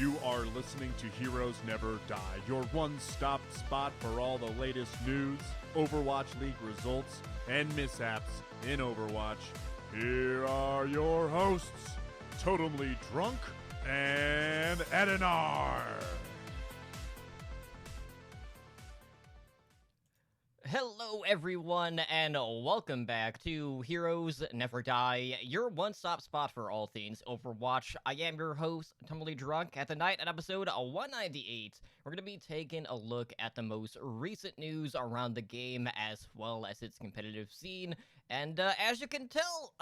You are listening to Heroes Never Die, your one-stop spot for all the latest news, Overwatch League results, and mishaps in Overwatch. Here are your hosts, Totemly Drunk and Edinar. Hello everyone and welcome back to Heroes Never Die, your one-stop spot for all things Overwatch. I am your host, Totemly Drunk. At tonight at episode 198, we're going to be taking a look at the most recent news around the game as well as its competitive scene. And as you can tell,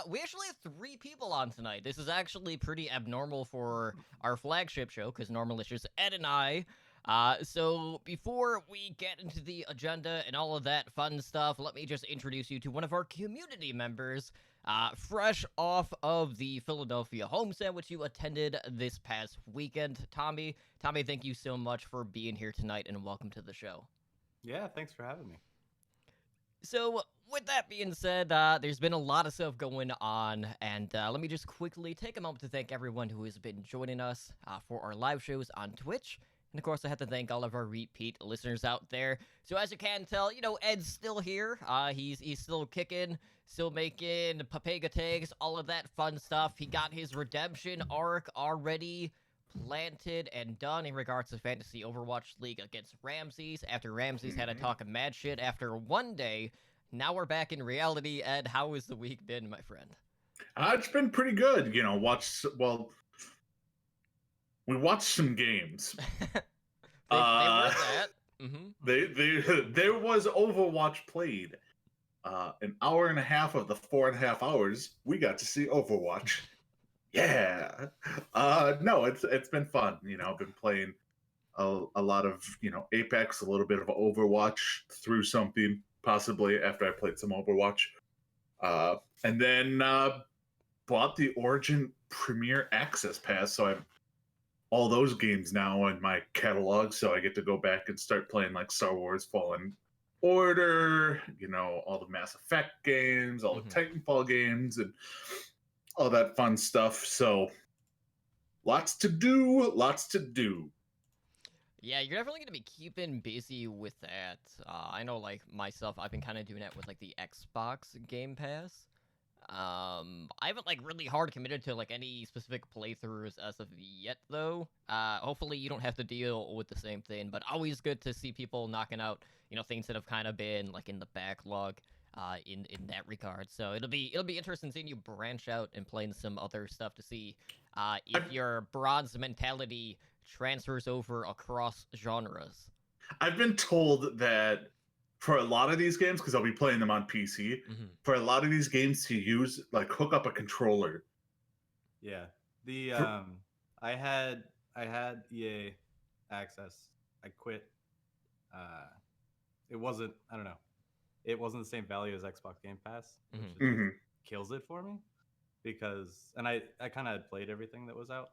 we actually have 3 people on tonight. This is actually pretty abnormal for our flagship show because normally it's just Ed and I. So before we get into the agenda and all of that fun stuff, let me just introduce you to one of our community members, fresh off of the Philadelphia homestand, which you attended this past weekend. Tommy, thank you so much for being here tonight and welcome to the show. Yeah, thanks for having me. So, with that being said, there's been a lot of stuff going on, and let me just quickly take a moment to thank everyone who has been joining us for our live shows on Twitch. And of course, I have to thank all of our repeat listeners out there. So as you can tell, Ed's still here. He's still kicking, still making Papega tags, all of that fun stuff. He got his redemption arc already planted and done in regards to Fantasy Overwatch League against Ramses. After Ramses had to talk mad shit after one day, now we're back in reality. Ed, how has the week been, my friend? It's been pretty good. We watched some games. They were that. Mm-hmm. There was Overwatch played. An hour and a half of the 4.5 hours, we got to see Overwatch. Yeah. No, it's been fun. I've been playing a lot of Apex, a little bit of Overwatch through something, possibly after I played some Overwatch. And then bought the Origin Premier Access Pass, so I've all those games now in my catalog, so I get to go back and start playing like Star Wars Fallen Order, all the Mass Effect games, all the Titanfall games, and all that fun stuff. So lots to do. Yeah, you're definitely going to be keeping busy with that. I know, like, myself, I've been kind of doing that with, like, the Xbox Game Pass. I haven't, like, really hard committed to, like, any specific playthroughs as of yet, though. Hopefully you don't have to deal with the same thing, but always good to see people knocking out, things that have kind of been, like, in the backlog, in that regard. So it'll be interesting seeing you branch out and playing some other stuff to see, if your bronze mentality transfers over across genres. I've been told that for a lot of these games, because I'll be playing them on PC, for a lot of these games to use, like, hook up a controller. Yeah. I had EA access. I quit. It wasn't the same value as Xbox Game Pass, which kills it for me. Because, and I kind of had played everything that was out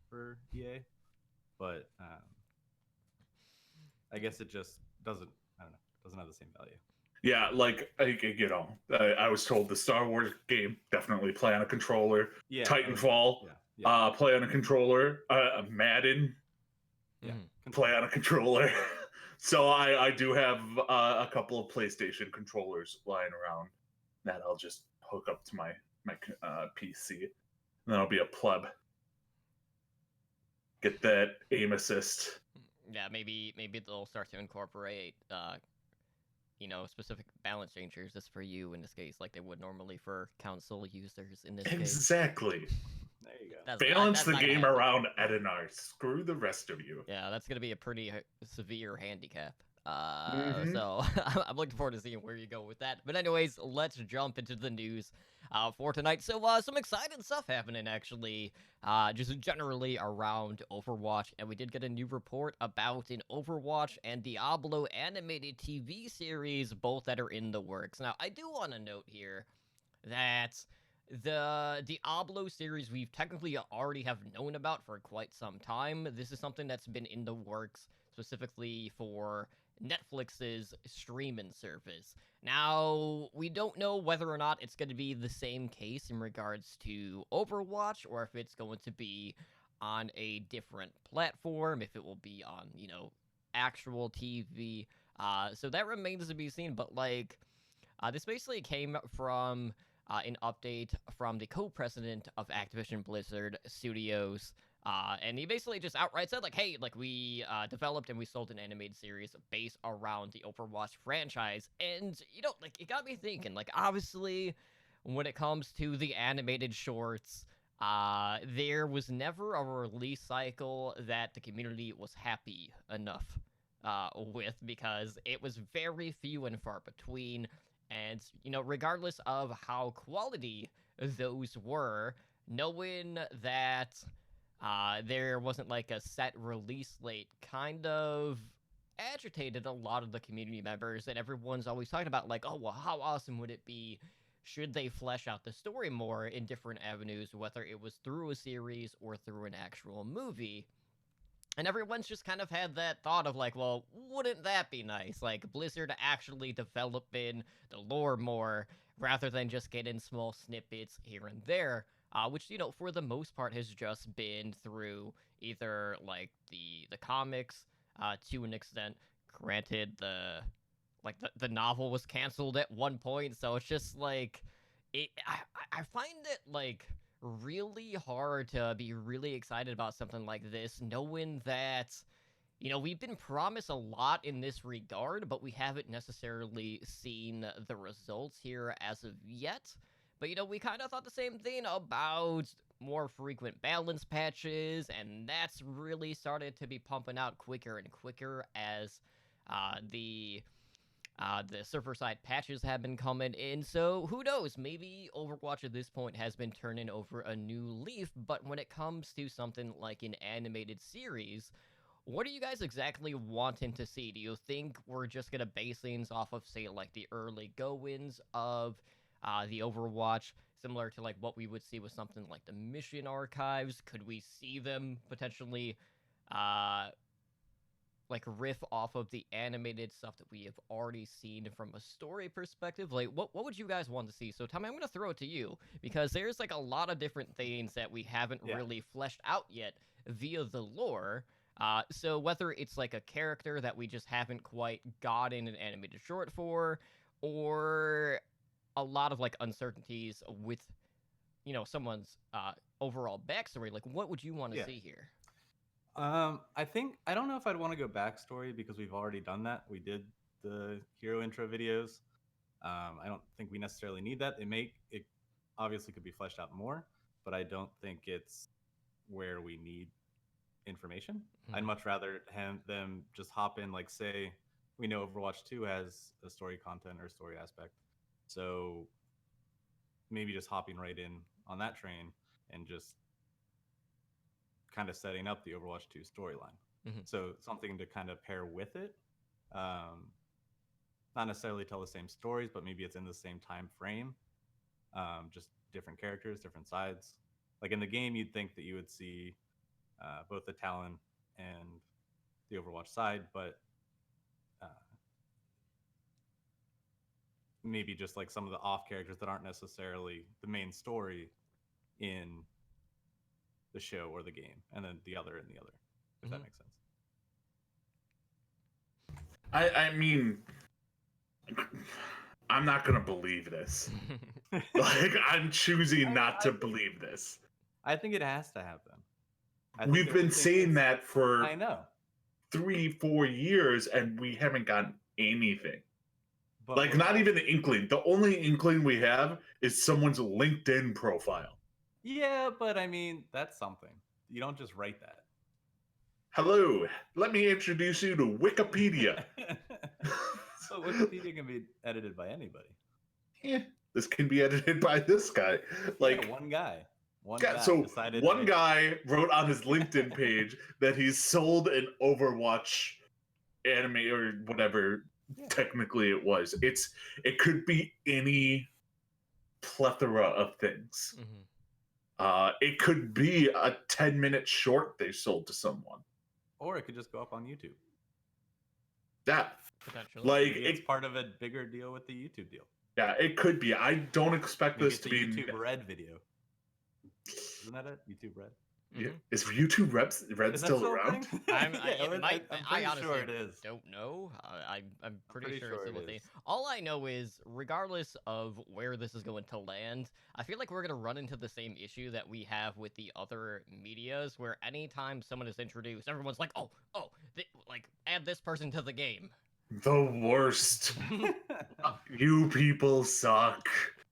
for EA, but I guess it just doesn't have the same value. Yeah, like, I was told the Star Wars game, definitely play on a controller. Yeah, Titanfall, play on a controller. Madden, play on a controller. So I do have a couple of PlayStation controllers lying around that I'll just hook up to my PC. And then I'll be a pleb. Get that aim assist. Yeah, maybe they'll start to incorporate specific balance changers just for you in this case, like they would normally for console users in this case. Exactly. There you go. Balance the game around Edinar. Screw the rest of you. Yeah, that's going to be a pretty severe handicap. So I'm looking forward to seeing where you go with that. But anyways, let's jump into the news for tonight. So some exciting stuff happening, actually, just generally around Overwatch. And we did get a new report about an Overwatch and Diablo animated TV series, both that are in the works. Now, I do want to note here that the Diablo series we've technically already have known about for quite some time. This is something that's been in the works specifically for Netflix's streaming service. Now, we don't know whether or not it's going to be the same case in regards to Overwatch, or if it's going to be on a different platform, if it will be on, actual TV. So that remains to be seen. But this basically came from an update from the co-president of Activision Blizzard Studios. And he basically just outright said, hey, we developed and we sold an animated series based around the Overwatch franchise. And, it got me thinking, obviously, when it comes to the animated shorts, there was never a release cycle that the community was happy enough with, because it was very few and far between. And, regardless of how quality those were, knowing that there wasn't a set release date kind of agitated a lot of the community members, and everyone's always talking about oh, well, how awesome would it be should they flesh out the story more in different avenues, whether it was through a series or through an actual movie. And everyone's just kind of had that thought of well, wouldn't that be nice? Blizzard actually developing the lore more rather than just getting small snippets here and there. Which, for the most part has just been through either, the comics, to an extent. Granted, the novel was canceled at one point, so it's just, I find it, really hard to be really excited about something like this, knowing that, we've been promised a lot in this regard, but we haven't necessarily seen the results here as of yet. But, we kind of thought the same thing about more frequent balance patches, and that's really started to be pumping out quicker and quicker as the server-side patches have been coming in. So who knows? Maybe Overwatch at this point has been turning over a new leaf, but when it comes to something like an animated series, what are you guys exactly wanting to see? Do you think we're just going to base things off of, say, the early go-ins of the Overwatch, similar to what we would see with something like the Mission Archives? Could we see them potentially riff off of the animated stuff that we have already seen from a story perspective? What would you guys want to see? So Tommy, I'm going to throw it to you, because there's a lot of different things that we haven't really fleshed out yet via the lore. So whether it's a character that we just haven't quite gotten an animated short for, or a lot of uncertainties with someone's overall backstory, what would you want to see here? I don't know if I'd want to go backstory, because we've already done that. We did the hero intro videos. I don't think we necessarily need that. It obviously could be fleshed out more, but I don't think it's where we need information. Mm-hmm. I'd much rather have them just hop in, say we know Overwatch 2 has a story content or story aspect. So maybe just hopping right in on that train and just kind of setting up the Overwatch 2 storyline. Mm-hmm. So something to kind of pair with it. Not necessarily tell the same stories, but maybe it's in the same time frame. Just different characters, different sides. In the game, you'd think that you would see both the Talon and the Overwatch side, but maybe just some of the off characters that aren't necessarily the main story in the show or the game, and then the other in the other, if that makes sense. I mean, I'm not gonna believe this. I'm choosing not to believe this. I think it has to happen. We've been saying that for I know 3-4 years, and we haven't gotten anything. But not even the inkling. The only inkling we have is someone's LinkedIn profile. Yeah, but I mean, that's something. You don't just write that. Hello, let me introduce you to Wikipedia. So Wikipedia can be edited by anybody. Yeah, this can be edited by this guy. One guy. So one guy wrote on his LinkedIn page that he's sold an Overwatch anime or whatever technically it was. It could be any plethora of things. Mm-hmm. It could be a 10-minute short they sold to someone. Or it could just go up on YouTube. That potentially, it's part of a bigger deal with the YouTube deal. Yeah, it could be. I don't expect Maybe this it's to a be YouTube Red video. Isn't that it? YouTube Red? Yeah. Is YouTube Red Is that still a around? thing? It might. I'm I pretty honestly sure it is. don't know. I'm pretty pretty sure sure it's still it a thing. is. All I know is, regardless of where this is going to land, I feel like we're gonna run into the same issue that we have with the other medias, where anytime someone is introduced, everyone's like, like add this person to the game. The worst. You people suck.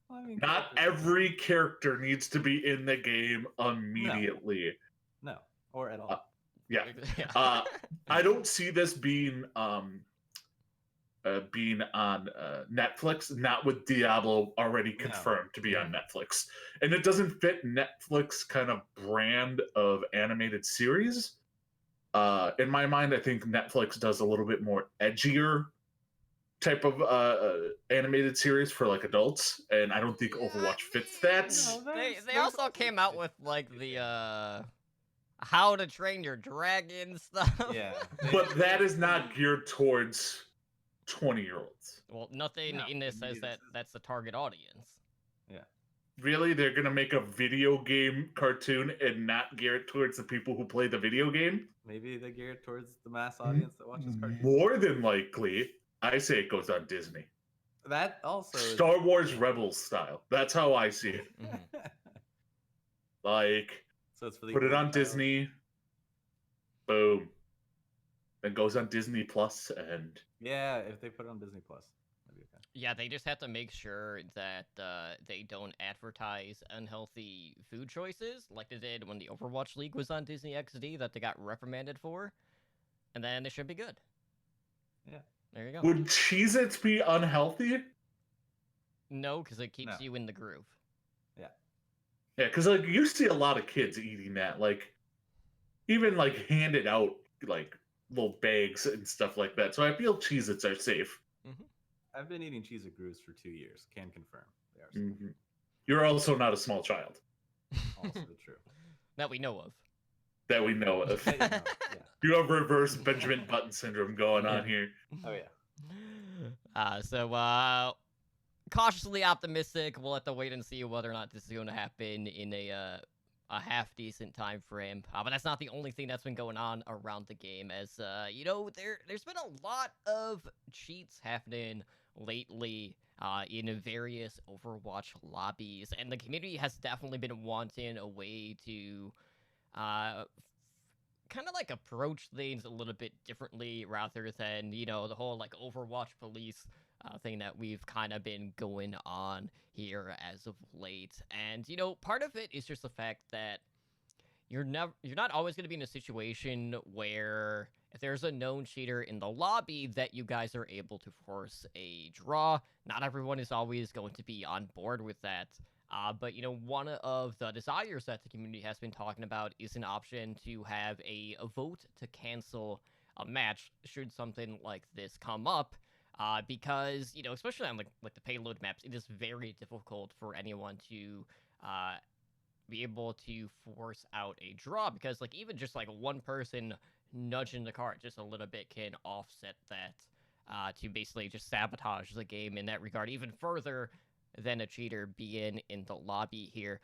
Well, I mean, Not characters are every character needs to be in the game immediately. no, or at all. Yeah. Yeah. I don't see this being on Netflix, not with Diablo already No. confirmed to be on Netflix. And it doesn't fit Netflix kind of brand of animated series. In my mind, I think Netflix does a little bit more edgier type of animated series for like adults, and I don't think Overwatch fits that. No, They also came out with like the How to Train Your Dragon stuff. Yeah. But that is not geared towards 20-year-olds. Well, nothing No, in this says indeed, that that's the target audience. Really, they're gonna make a video game cartoon and not gear it towards the people who play the video game? Maybe they gear it towards the mass audience that watches cartoons. More than likely, I say it goes on Disney. That also is... Star Wars Rebels style. That's how I see it. Like, So it's for the put it older on child. Disney. Boom. Then goes on Disney Plus, and Yeah, if they put it on Disney Plus, that'd be okay. Yeah, they just have to make sure that they don't advertise unhealthy food choices like they did when the Overwatch League was on Disney XD that they got reprimanded for, and then it should be good. Yeah. There you go. would Cheez-Its be unhealthy? No, because it keeps No. you in the groove. Yeah, because like you see a lot of kids eating that, like even like handed out like little bags and stuff like that. So I feel Cheez-Its are safe. I've been eating cheese grooves for 2 years. Can confirm they are safe. Mhm. You're also not a small child Also true. That we know of. that we know of. Yeah, yeah, no, yeah. You have reverse Benjamin Button syndrome going on here. Oh yeah. So cautiously optimistic. We'll have to wait and see whether or not this is going to happen in a half decent time frame. But that's not the only thing that's been going on around the game. As there's been a lot of cheats happening lately in various Overwatch lobbies, and the community has definitely been wanting a way to kind of like approach things a little bit differently rather than the whole like Overwatch police thing that we've kind of been going on here as of late. And part of it is just the fact that you're not always going to be in a situation where if there's a known cheater in the lobby that you guys are able to force a draw. Not everyone is always going to be on board with that. But one of the desires that the community has been talking about is an option to have a vote to cancel a match should something like this come up. Because especially on like the payload maps, it is very difficult for anyone to be able to force out a draw, because like even just like one person nudging the cart just a little bit can offset that to basically just sabotage the game in that regard even further than a cheater being in the lobby here.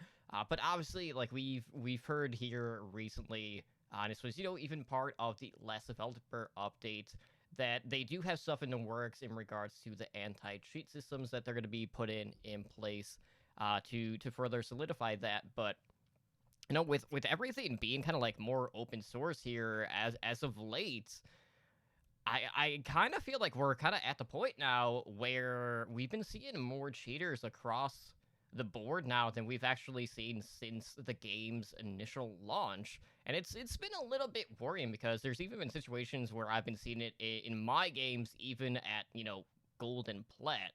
But obviously, like we've heard here recently, and this was even part of the last developer update, that they do have stuff in the works in regards to the anti-cheat systems that they're going to be put in place to further solidify that. But with everything being kind of like more open source here as of late, I kind of feel like we're kind of at the point now where we've been seeing more cheaters across the board now than we've actually seen since the game's initial launch. And it's been a little bit worrying, because there's even been situations where I've been seeing it in my games, even at, gold and plat.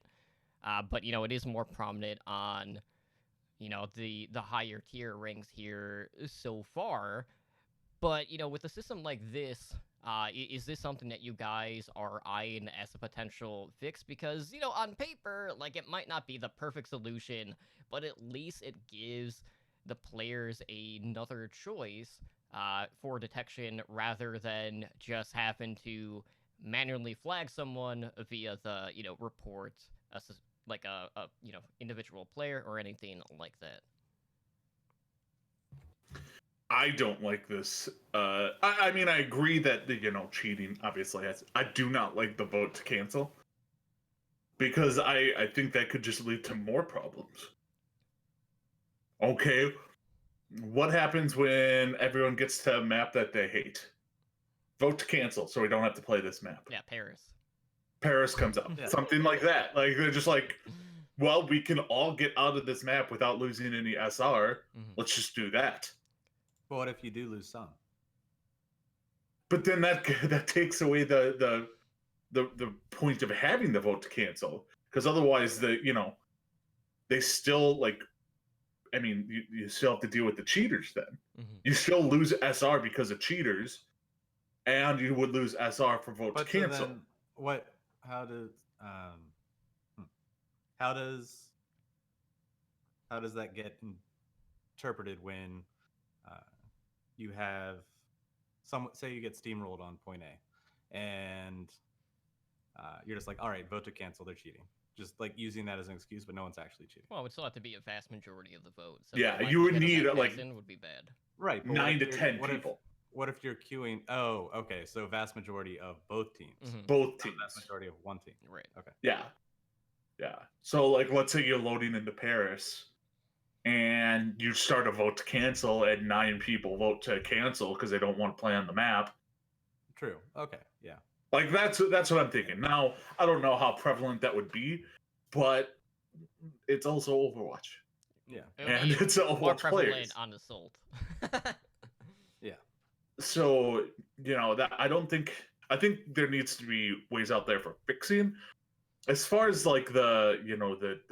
But, it is more prominent on, the higher tier ranks here so far. But, with a system like this, is this something that you guys are eyeing as a potential fix? Because, on paper, like, it might not be the perfect solution, but at least it gives the players another choice for detection, rather than just having to manually flag someone via the, report, like a individual player or anything like that. I don't like this. I mean, I agree that cheating obviously has. I do not like the vote to cancel because I think that could just lead to more problems. Okay, what happens when everyone gets to a map that they hate? Vote to cancel, so we don't have to play this map. Yeah, Paris. Paris comes up, Yeah. something like that. Like they're just like, well, we can all get out of this map without losing any SR. Let's just do that. But what if you do lose some? But then that takes away the point of having the vote to cancel, because otherwise they still like. I mean, you still have to deal with the cheaters then. You still lose SR because of cheaters, and you would lose SR for vote to cancel. Then what? How does how does that get interpreted when you have say you get steamrolled on point A, and you're just like, all right, vote to cancel, they're cheating. Just like using that as an excuse, but no one's actually cheating. Well, it would still have to be a vast majority of the vote. So Yeah, the you would likelihood of need that like passing would be bad. Right, but 9 to 10 people. What if you're queuing? Oh, okay, so vast majority of both teams. Both Not teams. vast majority of one team. Right. Okay. Yeah. So like, let's say you're loading into Paris, and you start a vote to cancel, and 9 people vote to cancel because they don't want to play on the map. True. Okay. Yeah. Like that's what I'm thinking. Now I don't know how prevalent that would be, but it's also Overwatch. Yeah. And it's more Overwatch prevalent players. on Assault. Yeah. So that I think there needs to be ways out there for fixing. As far as like the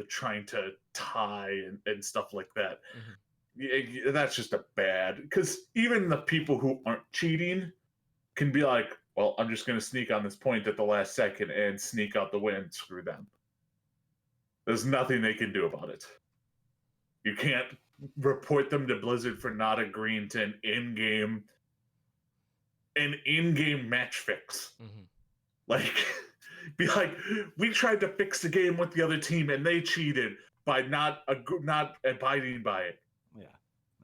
trying to tie and stuff like that, that's just a bad, because even the people who aren't cheating can be like, well, I'm just going to sneak on this point at the last second and sneak out the win. Screw them. There's nothing they can do about it. You can't report them to Blizzard for not agreeing to an in-game match fix. Like, be like, we tried to fix the game with the other team and they cheated by not abiding by it. Yeah.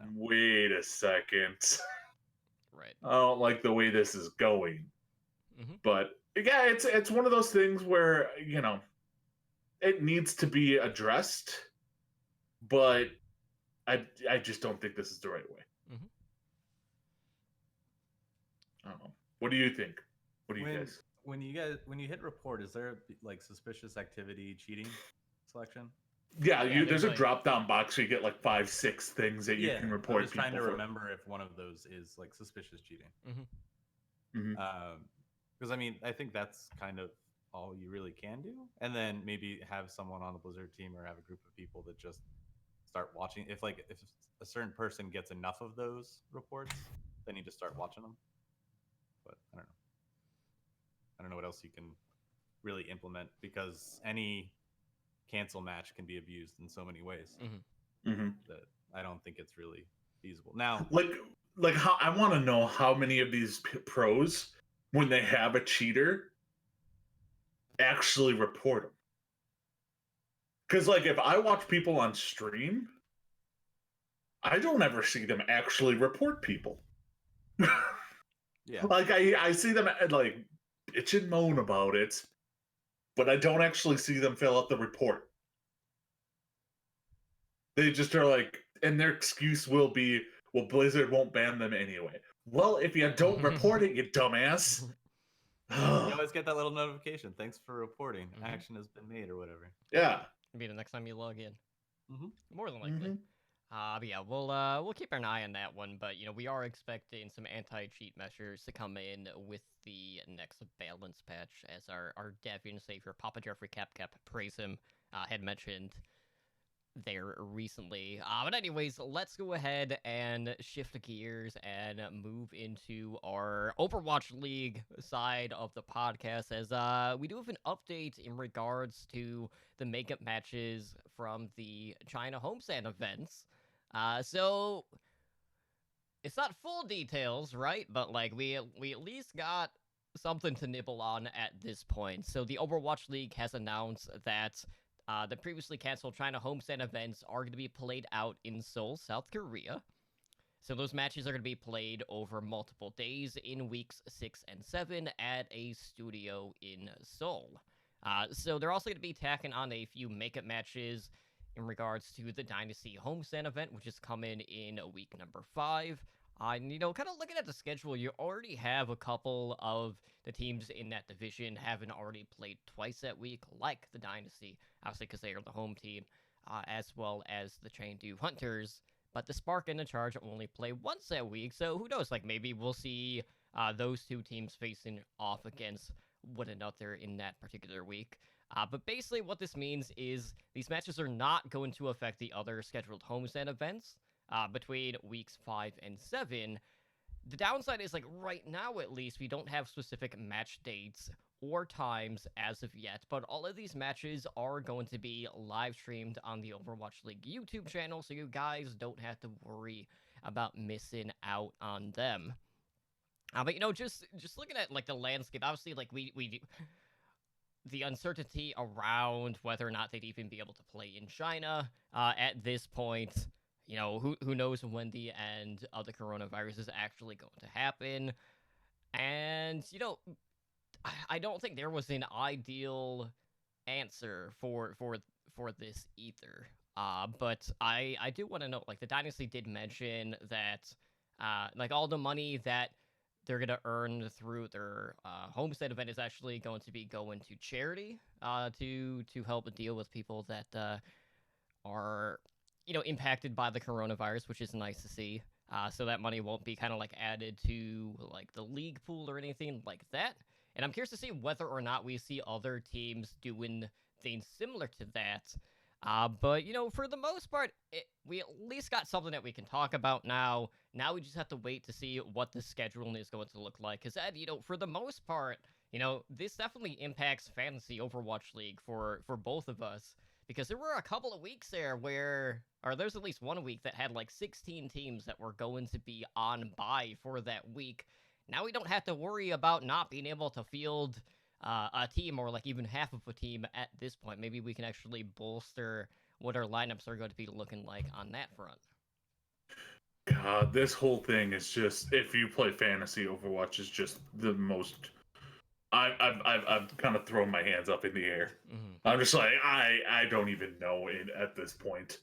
No. Wait a second. Right. I don't like the way this is going. But yeah, it's one of those things where it needs to be addressed, but I just don't think this is the right way. I don't know. What do you think? What do you guys? When you hit report, is there like suspicious activity cheating selection? Yeah, there's a like, drop down box where you get like 5, 6 things that you can report. I'm just trying to for. remember if one of those is like suspicious cheating. Because I mean, I think that's kind of all you really can do, and then maybe have someone on the Blizzard team or have a group of people that just start watching. If a certain person gets enough of those reports, then you just start watching them. But I don't know. I don't know what else you can really implement, because any cancel match can be abused in so many ways that I don't think it's really feasible. Now, like how I want to know how many of these pros, when they have a cheater, actually report them. Because like, if I watch people on stream, I don't ever see them actually report people. yeah, Like I see them like bitch and moan about it, but I don't actually see them fill out the report. They just are like, and their excuse will be, well, Blizzard won't ban them anyway. Well, if you don't report it, you dumbass. you always get that little notification. Thanks for reporting. Action has been made, or whatever. Yeah. Maybe the next time you log in. More than likely. But yeah, we'll keep an eye on that one. But we are expecting some anti-cheat measures to come in with the next balance patch, as our Deviant savior Papa Jeffrey Cap, praise him, had mentioned there recently. But anyways, let's go ahead and shift gears and move into our Overwatch League side of the podcast, as we do have an update in regards to the makeup matches from the China homestand events. So it's not full details, right? But like we at least got something to nibble on at this point. So the Overwatch League has announced that the previously canceled China homestand events are going to be played out in Seoul, South Korea. So those matches are going to be played over multiple days in weeks 6 and 7 at a studio in Seoul. So they're also going to be tacking on a few makeup matches in regards to the Dynasty homestand event, which is coming in week number 5. And, kind of looking at the schedule, you already have a couple of the teams in that division having already played twice that week, like the Dynasty, obviously because they are the home team, as well as the Chengdu Hunters. But the Spark and the Charge only play once that week, so who knows? Like, maybe we'll see those two teams facing off against one another in that particular week. But basically, what this means is these matches are not going to affect the other scheduled homestand events between weeks 5 and 7. The downside is, like, right now at least, we don't have specific match dates or times as of yet, but all of these matches are going to be live streamed on the Overwatch League YouTube channel, so you guys don't have to worry about missing out on them. But just looking at like the landscape, obviously, like we the uncertainty around whether or not they'd even be able to play in China at this point. Who knows when the end of the coronavirus is actually going to happen. And, I don't think there was an ideal answer for this either. But I do want to note, like, the Dynasty did mention that, like, all the money that they're going to earn through their homestead event is actually going to be going to charity to help deal with people that are, impacted by the coronavirus, which is nice to see. So that money won't be kind of like added to like the league pool or anything like that. And I'm curious to see whether or not we see other teams doing things similar to that. But, for the most part, we at least got something that we can talk about now. Now we just have to wait to see what the scheduling is going to look like. Because, Ed, for the most part, this definitely impacts Fantasy Overwatch League for both of us. Because there were a couple of weeks there or there's at least 1 week that had like 16 teams that were going to be on bye for that week. Now we don't have to worry about not being able to field a team or like even half of a team at this point. Maybe we can actually bolster what our lineups are going to be looking like on that front. God, this whole thing is just, if you play fantasy, Overwatch is just the most. I've kind of thrown my hands up in the air. Mm-hmm. I'm just like, I don't even know it at this point.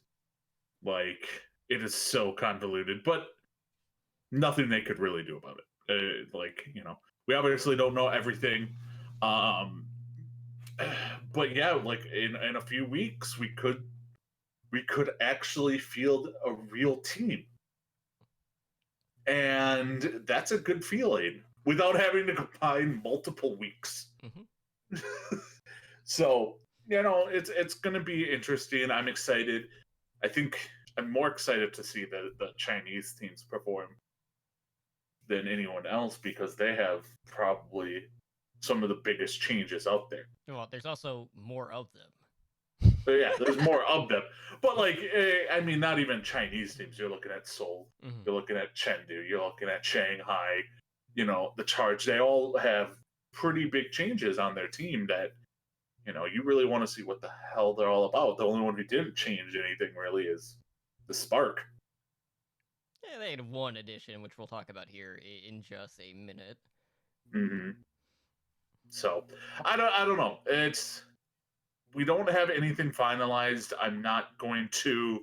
Like, it is so convoluted, but nothing they could really do about it. We obviously don't know everything. But yeah, like in a few weeks, we could actually field a real team. And that's a good feeling without having to combine multiple weeks. Mm-hmm. So, it's going to be interesting. I'm excited. I think I'm more excited to see the Chinese teams perform than anyone else because they have probably some of the biggest changes out there. Well, there's also more of them. But yeah, there's more of them. But not even Chinese teams. You're looking at Seoul. Mm-hmm. You're looking at Chengdu. You're looking at Shanghai. The Charge. They all have pretty big changes on their team that, you really want to see what the hell they're all about. The only one who didn't change anything really is the Spark. Yeah, they had one addition, which we'll talk about here in just a minute. Mm-hmm. So I don't know. We don't have anything finalized. I'm not going to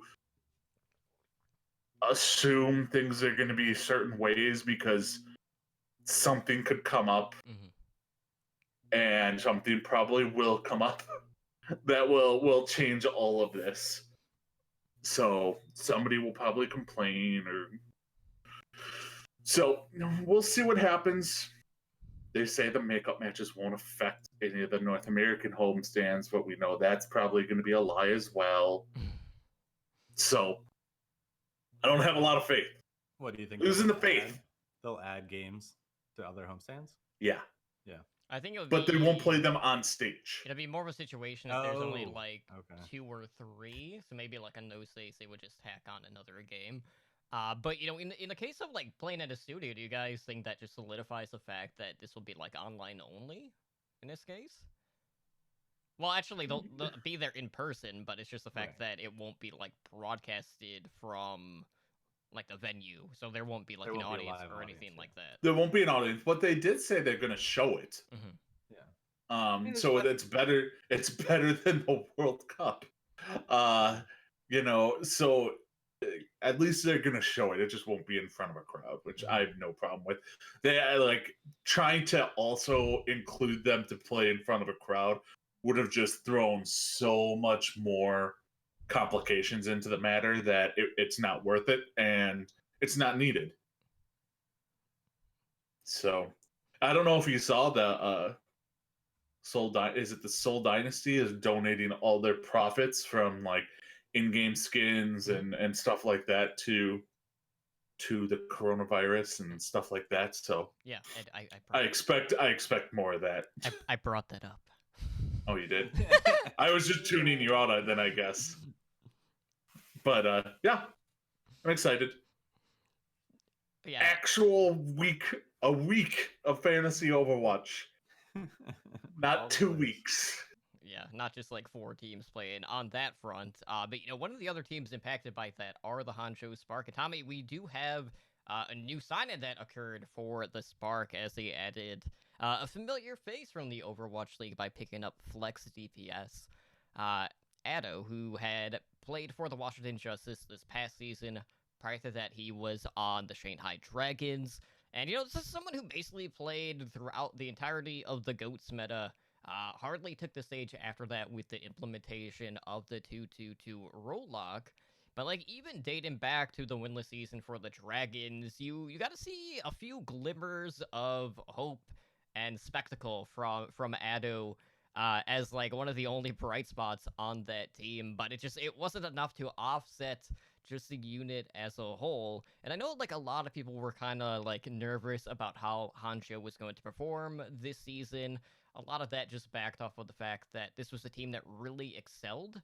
assume things are going to be certain ways because something could come up, and something probably will come up that will change all of this. So somebody will probably complain, so we'll see what happens. They say the makeup matches won't affect any of the North American homestands, but we know that's probably going to be a lie as well. So I don't have a lot of faith. What do you think? Losing the faith. They'll add games to other homestands? Yeah. I think But they won't play them on stage. It'll be more of a situation if there's only like 2 or 3, so maybe like a no space they would just tack on another game. But in the case of like playing at a studio, do you guys think that just solidifies the fact that this will be like online only in this case? Well, actually, they'll be there in person, but it's just the fact that it won't be like broadcasted from like the venue, so there won't be like There an won't be a audience live or audience, anything yeah. like that. There won't be an audience, but they did say they're going to show it. Hmm. Yeah. mean, So it's- it's better. It's better than the World Cup. You know, so at least they're gonna show it. It just won't be in front of a crowd, which I have no problem with. They like trying to also include them to play in front of a crowd would have just thrown so much more complications into the matter that it's not worth it and it's not needed. So I don't know if you saw the is it the Soul Dynasty is donating all their profits from like in-game skins and stuff like that to the coronavirus and stuff like that. So Yeah, and I expect more of that. I brought that up. Oh, you did? I was just tuning you out then, I guess. But yeah, I'm excited. Yeah, Actual a week of fantasy Overwatch, All not the 2 players. weeks. yeah, not just like 4 teams playing on that front. But one of the other teams impacted by that are the Hanzhou Spark. And Tommy, we do have a new sign-in that occurred for the Spark as they added a familiar face from the Overwatch League by picking up Flex DPS. Addo, who had played for the Washington Justice this past season. Prior to that, he was on the Shanghai Dragons. And, this is someone who basically played throughout the entirety of the GOATS meta. Hardly took the stage after that with the implementation of the 2-2-2 role lock. But like even dating back to the winless season for the Dragons, you got to see a few glimmers of hope and spectacle from Addo as like one of the only bright spots on that team. But it wasn't enough to offset just the unit as a whole. And I know like a lot of people were kind of like nervous about how Hanzhou was going to perform this season. A lot of that just backed off of the fact that this was a team that really excelled.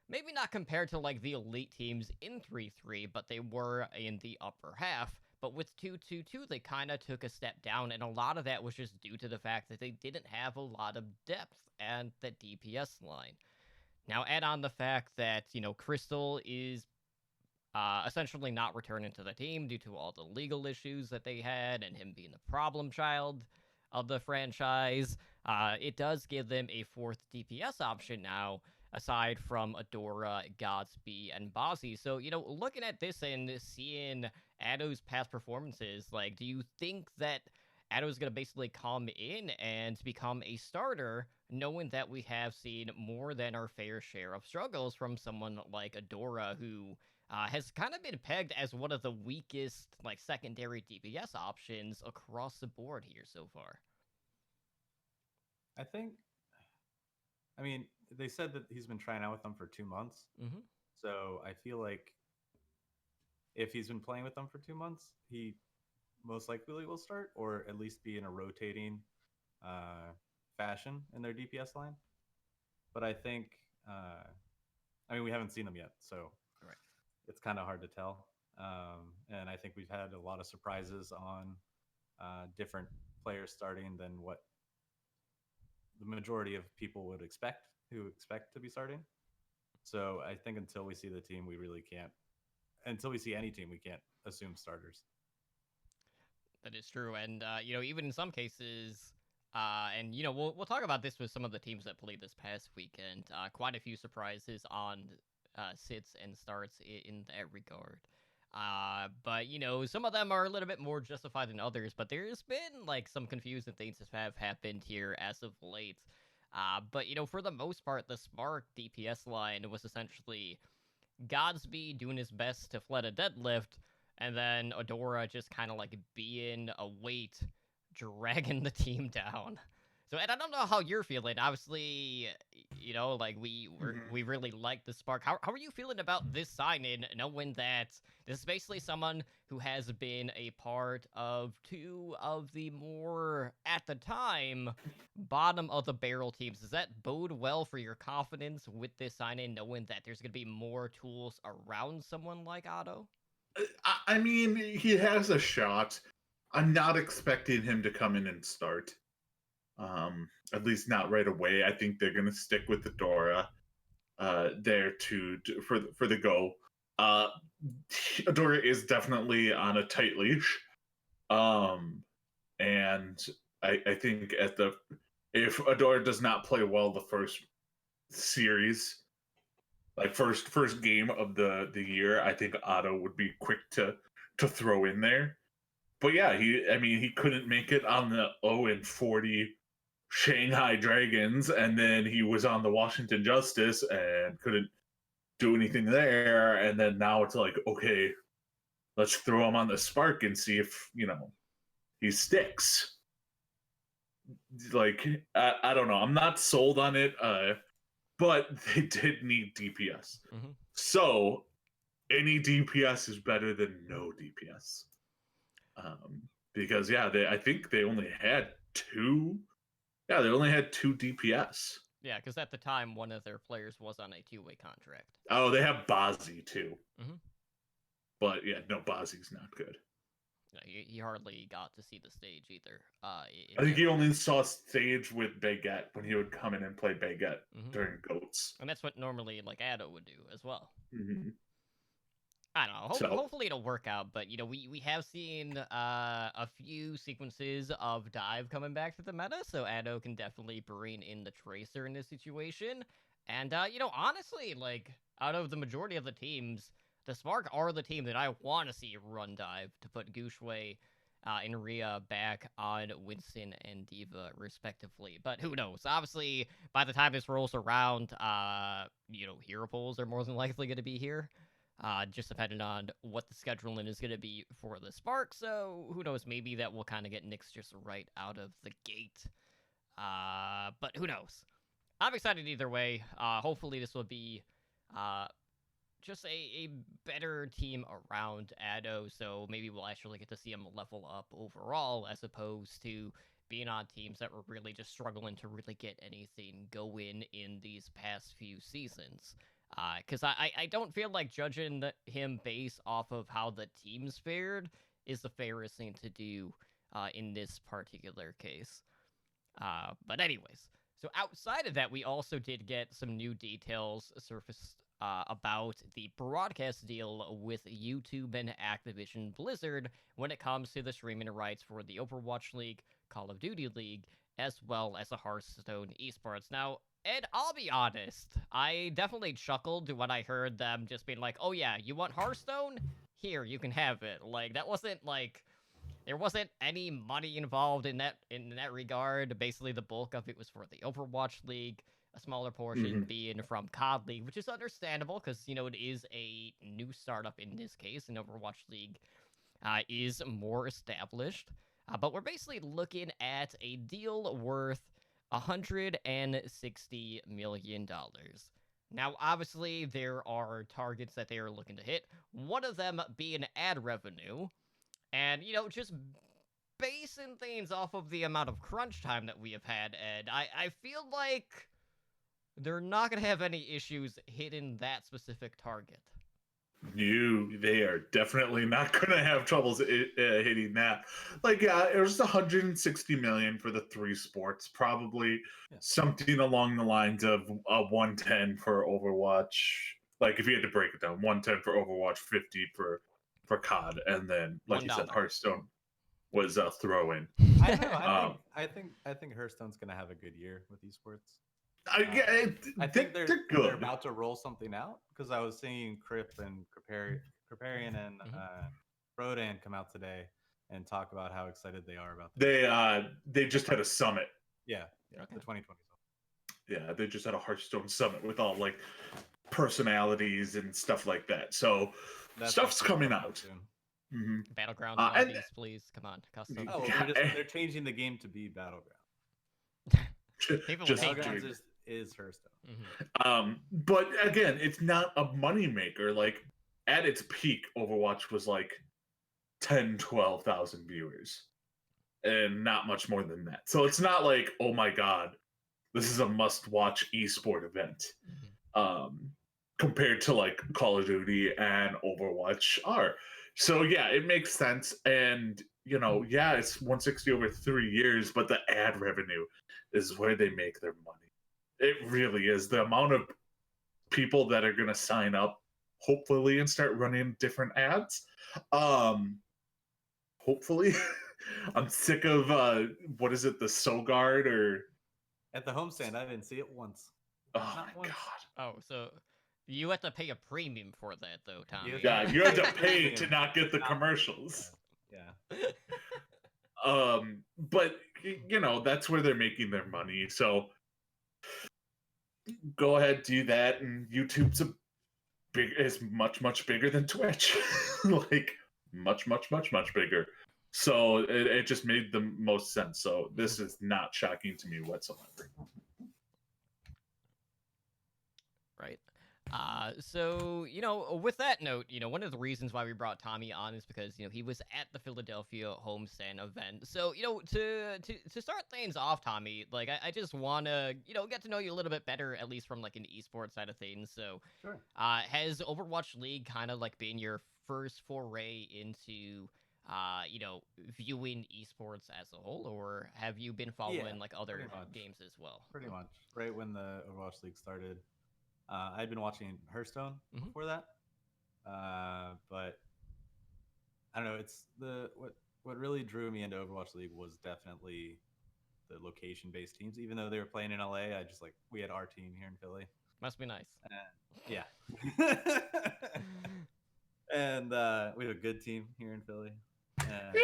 Maybe not compared to like the elite teams in 3-3, but they were in the upper half. But with 2-2-2, they kind of took a step down, and a lot of that was just due to the fact that they didn't have a lot of depth and the DPS line. Now, add on the fact that, Crystal is essentially not returning to the team due to all the legal issues that they had and him being the problem child of the franchise. It does give them a 4th DPS option now, aside from Adora, Godsby, and Bozzy. So, looking at this and seeing Addo's past performances, like, do you think that Addo's going to basically come in and become a starter, knowing that we have seen more than our fair share of struggles from someone like Adora, who has kind of been pegged as one of the weakest, like, secondary DPS options across the board here so far? I mean, they said that he's been trying out with them for 2 months. Mm-hmm. So I feel like if he's been playing with them for 2 months, he most likely will start, or at least be in a rotating fashion in their DPS line. But I think, we haven't seen them yet, so Right. it's kind of hard to tell. And I think we've had a lot of surprises on different players starting than what the majority of people would expect to be starting. So I think until we see the team, we really can't. Until we see any team, we can't assume starters. That is true, and even in some cases, and we'll talk about this with some of the teams that played this past weekend. Quite a few surprises on sits and starts in that regard. But some of them are a little bit more justified than others. But there's been like some confusing things that have happened here as of late. But for the most part, the Spark DPS line was essentially Godsby doing his best to flood a deadlift, and then Adora just kind of like being a weight, dragging the team down. So, and I don't know how you're feeling. Obviously, like we really like the Spark. How are you feeling about this sign-in, knowing that this is basically someone who has been a part of 2 of the more, at the time, bottom of the barrel teams? Does that bode well for your confidence with this sign-in, knowing that there's going to be more tools around someone like Otto? I mean, he has a shot. I'm not expecting him to come in and start. At least not right away. I think they're going to stick with the Dora there for the go. Uh, Adora is definitely on a tight leash. And I think if Adora does not play well the first series, like first game of the year, I think Otto would be quick to throw in there. But yeah, he couldn't make it on the 0-40 Shanghai Dragons, and then he was on the Washington Justice and couldn't do anything there. And then now it's like, okay, let's throw him on the Spark and see if he sticks. Like I don't know, I'm not sold on it. But they did need DPS. Mm-hmm. So any DPS is better than no DPS. Because I think they only had two. Yeah, they only had two DPS. Yeah, because at the time, one of their players was on a two-way contract. Oh, they have Bazi too. Mm-hmm. But yeah, no, Bazi's not good. No, he hardly got to see the stage either. I think he only saw stage with Baguette when he would come in and play Baguette during Goats. And that's what normally like Addo would do as well. Mm-hmm. I don't know. Hopefully it'll work out, but we have seen a few sequences of Dive coming back to the meta, so Addo can definitely bring in the Tracer in this situation. And honestly, like out of the majority of the teams, the Spark are the team that I want to see run Dive to put Gushue and Rhea back on Winston and Diva, respectively. But who knows? Obviously, by the time this rolls around, hero pools are more than likely going to be here. Just depending on what the scheduling is going to be for the Spark. So who knows? Maybe that will kind of get nixed just right out of the gate. But who knows? I'm excited either way. Hopefully this will be just a better team around Addo, so maybe we'll actually get to see him level up overall, as opposed to being on teams that were really just struggling to really get anything going in these past few seasons. Because I don't feel like judging him based off of how the teams fared is the fairest thing to do in this particular case. But anyways, so outside of that, we also did get some new details surfaced about the broadcast deal with YouTube and Activision Blizzard when it comes to the streaming rights for the Overwatch League, Call of Duty League, as well as the Hearthstone esports. Now, Ed, I'll be honest, I definitely chuckled when I heard them just being like, oh yeah, you want Hearthstone? Here, you can have it. Like, that wasn't like, there wasn't any money involved in that regard. Basically, the bulk of it was for the Overwatch League, a smaller portion being from COD League, which is understandable because, it is a new startup in this case, and Overwatch League is more established. But we're basically looking at a deal worth $160 million. Now, obviously, there are targets that they are looking to hit, one of them being ad revenue, and, just basing things off of the amount of crunch time that we have had, Ed, I feel like they're not going to have any issues hitting that specific target. They are definitely not going to have troubles hitting that. Like, it was 160 million for the three sports, probably something along the lines of 110 for Overwatch. Like, if you had to break it down, 110 for Overwatch, 50 for COD, and then, like you said, Hearthstone was a throw-in. I don't know. I think Hearthstone's going to have a good year with esports. I think they're good. They're about to roll something out because I was seeing Crip and Kriparian and Rodan come out today and talk about how excited they are about that. They just had a summit. Yeah, the 2020 summit. Yeah, they just had a Hearthstone summit with all like personalities and stuff like that. So stuff's coming out. Soon. Battleground lobbies, please come on, custom. Oh, they're changing the game to be Battleground. Battlegrounds is Hearthstone. But again, it's not a moneymaker. Like at its peak, Overwatch was like 10,000-12,000 viewers, and not much more than that. So it's not like, oh my god, this is a must-watch esport event. Compared to like Call of Duty and Overwatch are. So yeah, it makes sense. And it's 160 over 3 years, but the ad revenue is where they make their money. It really is. The amount of people that are going to sign up hopefully, and start running different ads. Hopefully. I'm sick of what is it, the Sogard or At the homestand, I didn't see it once. oh Not my once. god. Oh, so you have to pay a premium for that, though, Tommy. Yeah, you have to pay to not get the Not- commercials. Yeah. But you know, that's where they're making their money. So go ahead, do that, and YouTube's is much bigger than Twitch. Like much bigger. So it just made the most sense. So this is not shocking to me whatsoever. Right. So, with that note, one of the reasons why we brought Tommy on is because, he was at the Philadelphia homestand event. So, to start things off, Tommy, like, I just want to, get to know you a little bit better, at least from, like, an esports side of things. So, Sure. has Overwatch League kind of, like, been your first foray into, viewing esports as a whole, or have you been following, like, other pretty much. games as well? Pretty much. Right when the Overwatch League started, I'd been watching Hearthstone before that, but I don't know. It's what really drew me into Overwatch League was definitely the location-based teams. Even though they were playing in LA, we had our team here in Philly. Must be nice. Yeah, and we have a good team here in Philly. And,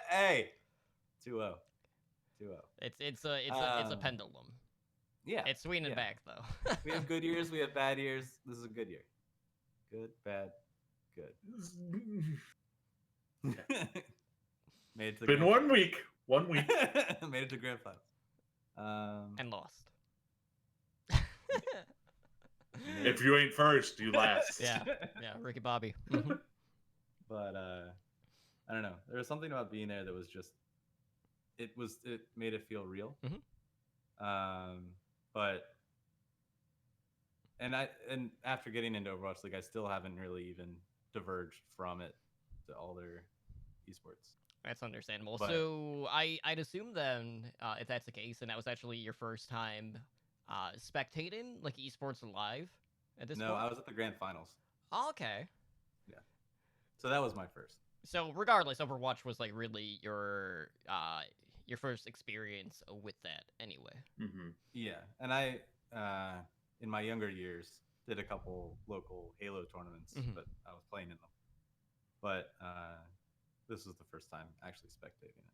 hey, 2-0. 2-0. It's a pendulum. Yeah, It's swinging back though. we have good years, we have bad years. This is a good year. Good, bad, good. Made it to the Been grand 1 week. 1 week. Made it to grand finals. And lost. If you ain't first, you last. Yeah, Ricky Bobby. But I don't know. There was something about being there that was just it made it feel real. But and after getting into Overwatch League, I still haven't really even diverged from it to all their esports. That's understandable. But- So I'd assume then, if that's the case, and that was actually your first time spectating like esports live at this No, point. I was at the grand finals. Oh, okay. So that was my first. So regardless, Overwatch was like really your first experience with that anyway. Mm-hmm. Yeah, and I in my younger years did a couple local Halo tournaments, but I was playing in them. But this was the first time actually spectating it.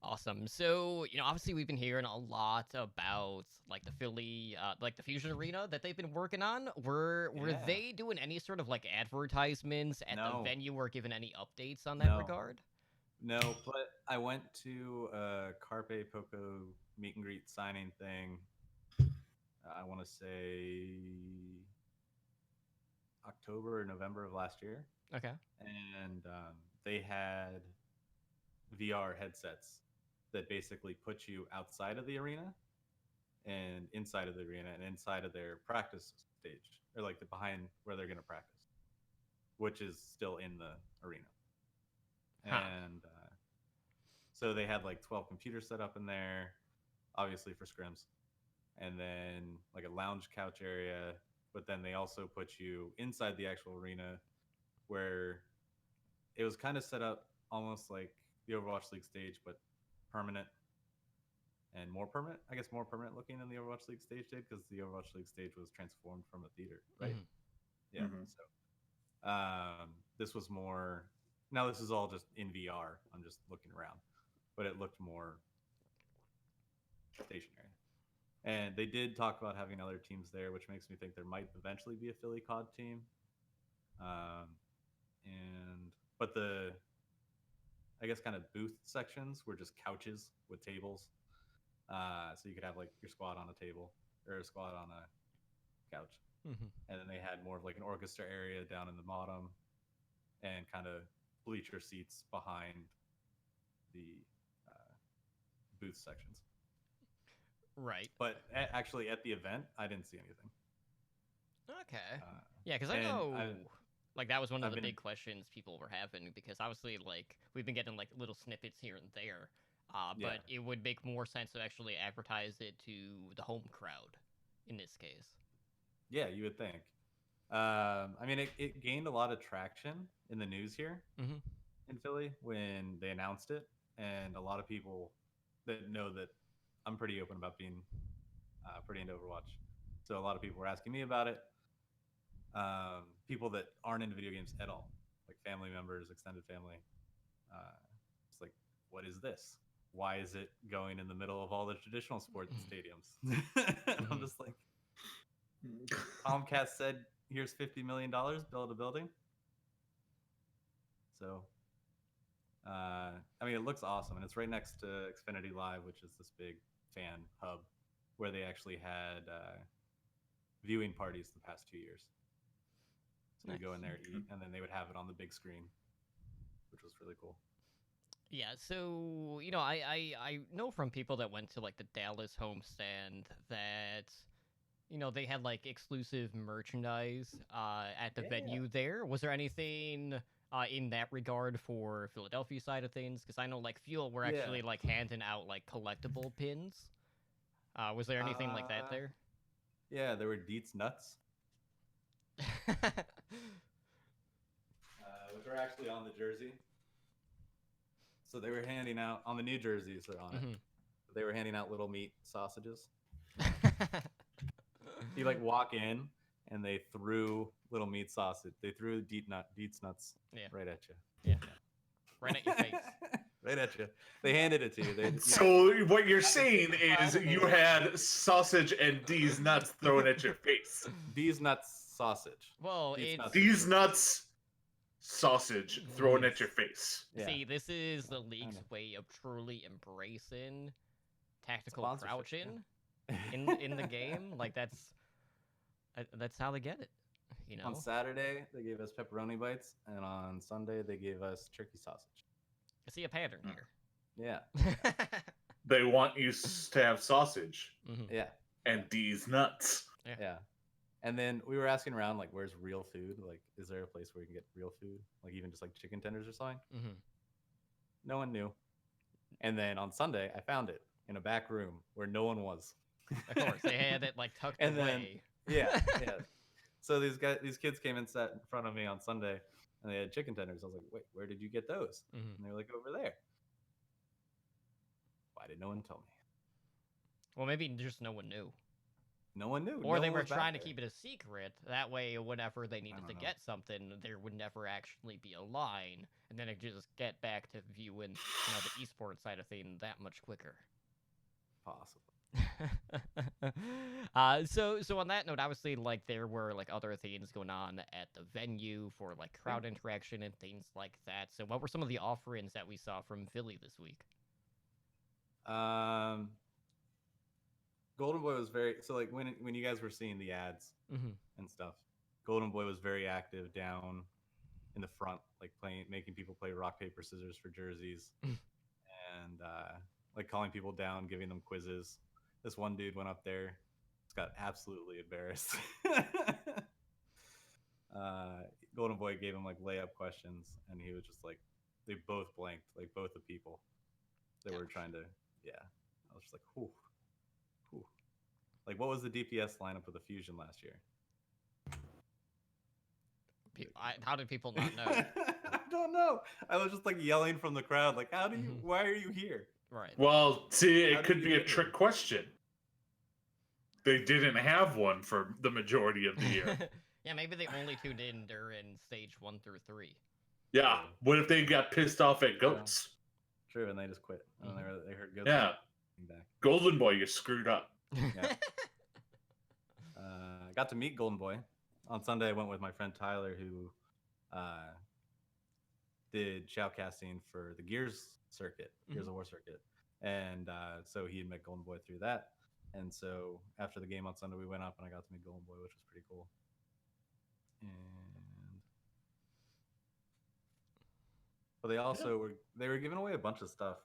Awesome. So, obviously we've been hearing a lot about like the Philly, like the Fusion Arena that they've been working on. Were Yeah. they doing any sort of like advertisements at the No. venue or giving any updates on that No. regard? No, but I went to a Carpe Poco meet and greet signing thing. I want to say October or November of last year, Okay. and they had VR headsets that basically put you outside of the arena and inside of the arena and inside of their practice stage, or like the behind where they're going to practice, which is still in the arena. Huh. And so they had like 12 computers set up in there, obviously for scrims, and then like a lounge couch area. But then they also put you inside the actual arena, where it was kind of set up almost like the Overwatch League stage, but permanent and more permanent. I guess more permanent looking than the Overwatch League stage did, because the Overwatch League stage was transformed from a theater, right? Yeah. Mhm. So this was more. Now this is all just in VR. I'm just looking around, but it looked more stationary. And they did talk about having other teams there, which makes me think there might eventually be a Philly COD team. But the, I guess, kind of booth sections were just couches with tables. So you could have like your squad on a table or a squad on a couch. And then they had more of like an orchestra area down in the bottom, and kind of bleacher seats behind the booth sections. Right. But actually, at the event, I didn't see anything. Okay. Yeah, because I and know, like, that was one of I've the been- big questions people were having, because obviously, like, we've been getting, like, little snippets here and there, but it would make more sense to actually advertise it to the home crowd in this case. Yeah, you would think. I mean, it gained a lot of traction in the news here Mhm. in Philly when they announced it, and a lot of people that know that I'm pretty open about being pretty into Overwatch. So a lot of people were asking me about it. People that aren't into video games at all, like family members, extended family. It's like, what is this? Why is it going in the middle of all the traditional sports stadiums? And I'm just like, Comcast said, "Here's $50 million, build a building." So, I mean, it looks awesome, and it's right next to Xfinity Live, which is this big fan hub where they actually had viewing parties the past 2 years. So you go in there, eat, and then they would have it on the big screen, which was really cool. Yeah, so I know from people that went to like the Dallas homestand that they had like exclusive merchandise at the venue there. Was there anything in that regard for Philadelphia side of things? Because I know like Fuel were actually like handing out like collectible pins. Was there anything like that there? Yeah, there were Deez nuts, which are actually on the jersey. So they were handing out on the new jerseys that are on it. They were handing out little meat sausages. You like walk in and they threw little meat sausage. They threw Deez nuts right at you. Yeah. Right at your face. Right at you. They handed it to you. So what you're saying is you had sausage and Deez nuts thrown at your face. Deez nuts sausage. Well, Deez nuts sausage thrown at your face. See, this is the league's way of truly embracing tactical crouching in the game. Like that's how they get it. On Saturday they gave us pepperoni bites, and on Sunday they gave us turkey sausage. I see a pattern here. Yeah. They want you to have sausage. Yeah. And Deez nuts. Yeah. And then we were asking around, like, where's real food? Like, is there a place where you can get real food? Like, even just like chicken tenders or something? No one knew. And then on Sunday, I found it in a back room where no one was. Of course, they had it like tucked away. Yeah. So these kids came and sat in front of me on Sunday, and they had chicken tenders. I was like, wait, where did you get those? And they were like, over there. Why did no one tell me? Well, maybe just no one knew. No one knew. Or they were trying to keep it a secret. That way, whenever they needed to get something, there would never actually be a line. And then it just get back to viewing the esports side of things that much quicker. Possible. So on that note, obviously, like, there were like other things going on at the venue for like crowd interaction and things like that. So what were some of the offerings that we saw from Philly this week? Golden Boy was very like when you guys were seeing the ads and stuff. Golden Boy was very active down in the front, like making people play rock paper scissors for jerseys, and like calling people down, giving them quizzes. This one dude went up there, just got absolutely embarrassed. Golden Boy gave him like layup questions, and he was just like, they both blanked, like both the people that were trying to. Yeah, I was just like, whew. Like, what was the DPS lineup of the Fusion last year? How did people not know? I don't know. I was just like yelling from the crowd, like, "How do you? Why are you here?" Right. Well, see, it could be a trick question. They didn't have one for the majority of the year. Yeah, maybe they only tuned in during stage 1 through 3. Yeah. What if they got pissed off at goats? True, and they just quit. And they heard goats. Yeah. Back. Golden Boy, you screwed up. Yeah. Got to meet Golden Boy on Sunday. I went with my friend Tyler, who did shoutcasting for the Gears circuit, Gears of War circuit, and so he had met Golden Boy through that. And so after the game on Sunday, we went up and I got to meet Golden Boy, which was pretty cool. But they also were giving away a bunch of stuff,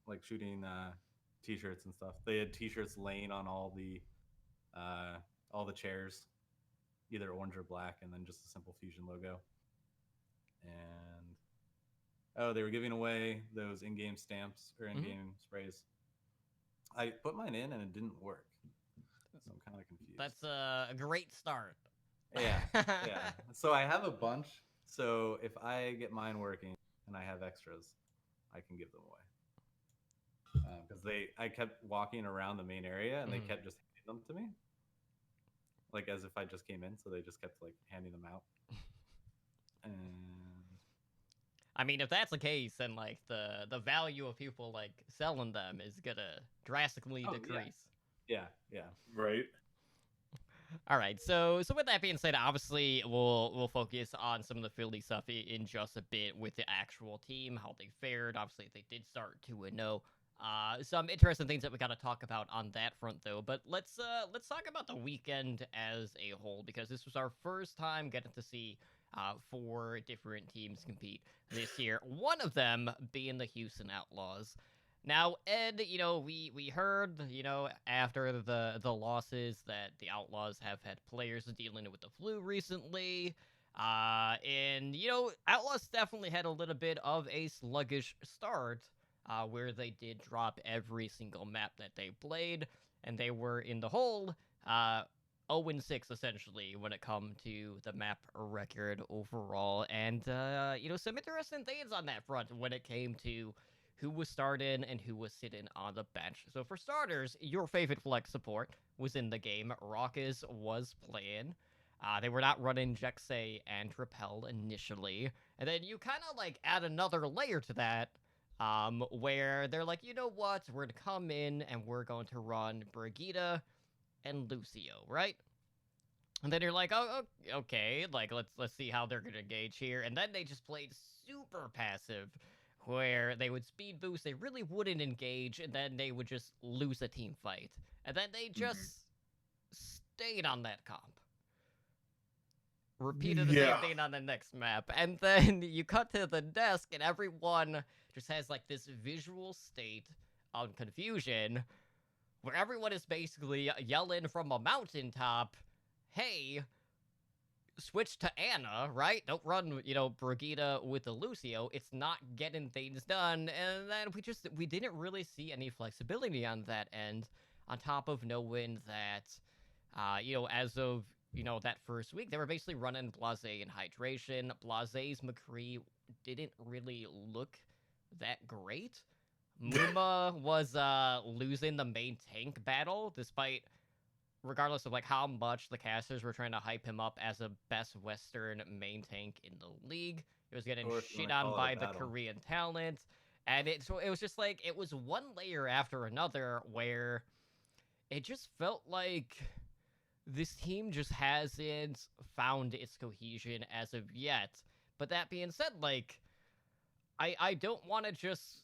like shooting T-shirts and stuff. They had T-shirts laying on all the chairs, either orange or black, and then just a simple Fusion logo. And they were giving away those in-game stamps or in-game sprays. I put mine in and it didn't work, so I'm kind of confused. That's a great start. Yeah, yeah. So I have a bunch. So if I get mine working and I have extras, I can give them away. Because I kept walking around the main area and they Mhm. kept just handing them to me, like as if I just came in. So they just kept like handing them out. And I mean, if that's the case, then like the value of people like selling them is gonna drastically oh yeah, decrease. yeah, yeah. Right. All right, so with that being said, obviously we'll focus on some of the Philly stuff in just a bit with the actual team, how they fared. Obviously, they did start 2-0. Some interesting things that we got to talk about on that front, though. But let's talk about the weekend as a whole, because this was our first time getting to see 4 different teams compete this year. One of them being the Houston Outlaws. Now, Ed, we heard, after the losses that the Outlaws have had players dealing with the flu recently. And, Outlaws definitely had a little bit of a sluggish start, where they did drop every single map that they played, and they were in the hole, 0-6 essentially when it come to the map record overall. And, some interesting things on that front when it came to who was starting and who was sitting on the bench. So for starters, your favorite flex support was in the game. Raucus was playing. They were not running Jexay and Repel initially. And then you kind of like add another layer to that, where they're like, you know what, we're going to come in and we're going to run Brigitte and Lucio, right? And then you're like, oh, okay, like let's see how they're gonna engage here. And then they just played super passive, where they would speed boost, they really wouldn't engage, and then they would just lose a team fight. And then they Mhm. just stayed on that comp. Repeated the same Yeah. thing on the next map. And then you cut to the desk, and everyone just has like this visual state of confusion where everyone is basically yelling from a mountaintop, hey, switch to Anna, right? Don't run, Brigitte with the Lucio. It's not getting things done. And then we didn't really see any flexibility on that end, on top of knowing that, as of, that first week, they were basically running Blase and Hydration. Blase's McCree didn't really look that great. Muma was losing the main tank battle, despite regardless of like how much the casters were trying to hype him up as a best Western main tank in the league. It was getting Or if you shit want to on call it by a the battle. Korean talent. And it was just like it was one layer after another where it just felt like this team just hasn't found its cohesion as of yet. But that being said, like I don't want to just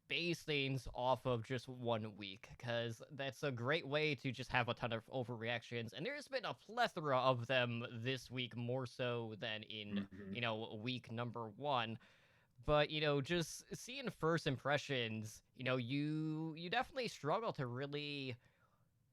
base things off of just 1 week, because that's a great way to just have a ton of overreactions. And there's been a plethora of them this week, more so than in, Mhm. week number 1. But, just seeing first impressions, you definitely struggle to really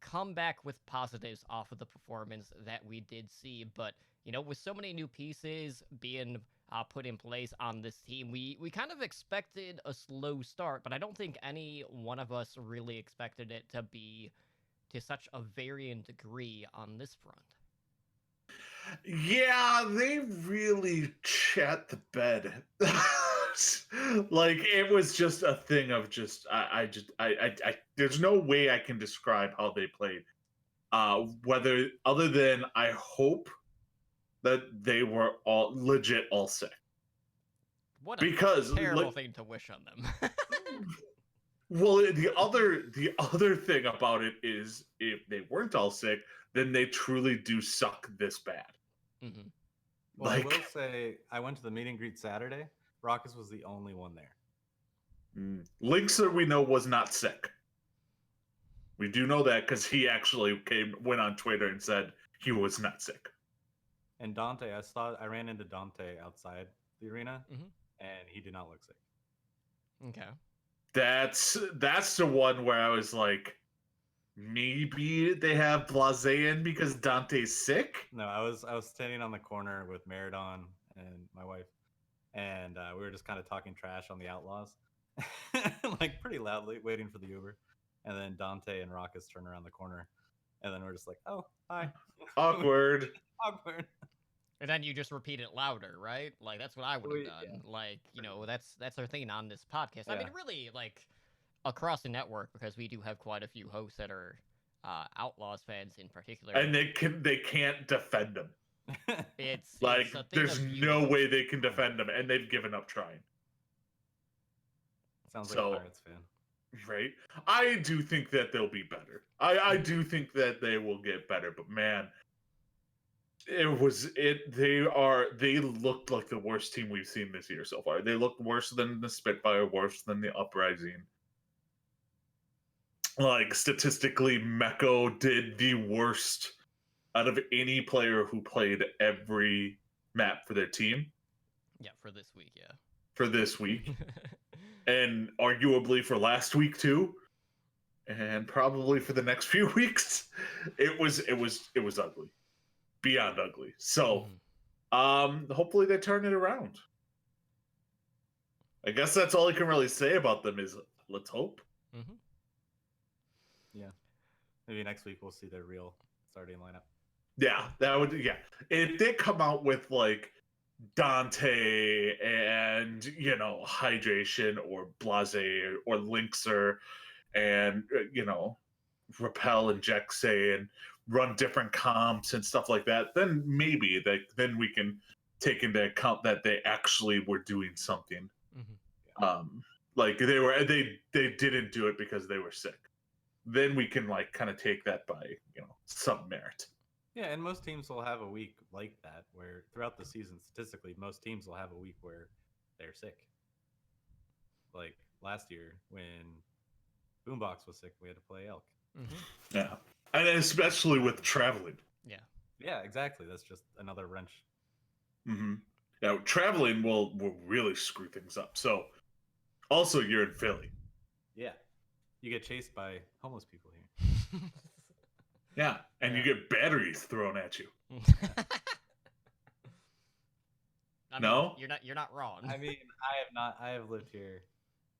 come back with positives off of the performance that we did see. But, with so many new pieces being put in place on this team, we kind of expected a slow start, but I don't think any one of us really expected it to be to such a varying degree on this front. Yeah, they really chat the bed. Like it was just a thing of just I there's no way I can describe how they played. Whether other than I hope that they were all legit all sick. What a Because terrible like thing to wish on them. well the other thing about it is if they weren't all sick, then they truly do suck this bad. hmm Well, I will Like say I went to the meet and greet Saturday. Raucus was the only one there. Linkser we know was not sick. We do know that because he actually went on Twitter and said he was not sick. And Dante, I ran into Dante outside the arena, hmm and he did not look sick. Okay. That's the one where I was like, maybe they have Blase in because Dante's sick. No, I was standing on the corner with Meridon and my wife, and we were just kind of talking trash on the Outlaws, like pretty loudly, waiting for the Uber. And then Dante and Raucus turn around the corner, and then we're just like, oh, hi. Awkward. Awkward. And then you just repeat it louder, right? Like that's what I would have done. Yeah. Like, that's our thing on this podcast. I mean, Yeah. really, like across the network, because we do have quite a few hosts that are Outlaws fans in particular. And they can't defend them. It's Like, it's a thing there's of no beauty. way they can defend them, and they've given up trying. Sounds like So- a Pirates fan. Right? I do think that they'll be better. I do think that they will get better, but man, they looked like the worst team we've seen this year so far. They looked worse than the Spitfire, worse than the Uprising. Like, statistically, Meko did the worst out of any player who played every map for their team Yeah, for this week, yeah. for this week. And arguably for last week too, and probably for the next few weeks. It was ugly, beyond ugly. So hopefully they turn it around. I guess that's all I can really say about them is let's hope. Mm-hmm. Maybe next week we'll see their real starting lineup. Yeah, that would, yeah. If they come out with like Dante and Hydration or Blase or Linkser and Repel and Jexe and run different comps and stuff like that, then maybe then we can take into account that they actually were doing something. Like they didn't do it because they were sick. Then we can like kind of take that by some merit. Yeah, and most teams will have a week like that where throughout the season, statistically, most teams will have a week where they're sick. Like last year when Boombox was sick, we had to play Elk. Yeah, and especially with traveling. Yeah, exactly. That's just another wrench. Now traveling will really screw things up. So also you're in Philly. Yeah. You get chased by homeless people here. Yeah, and you get batteries thrown at you. I mean, No? you're not wrong. I mean, I have lived here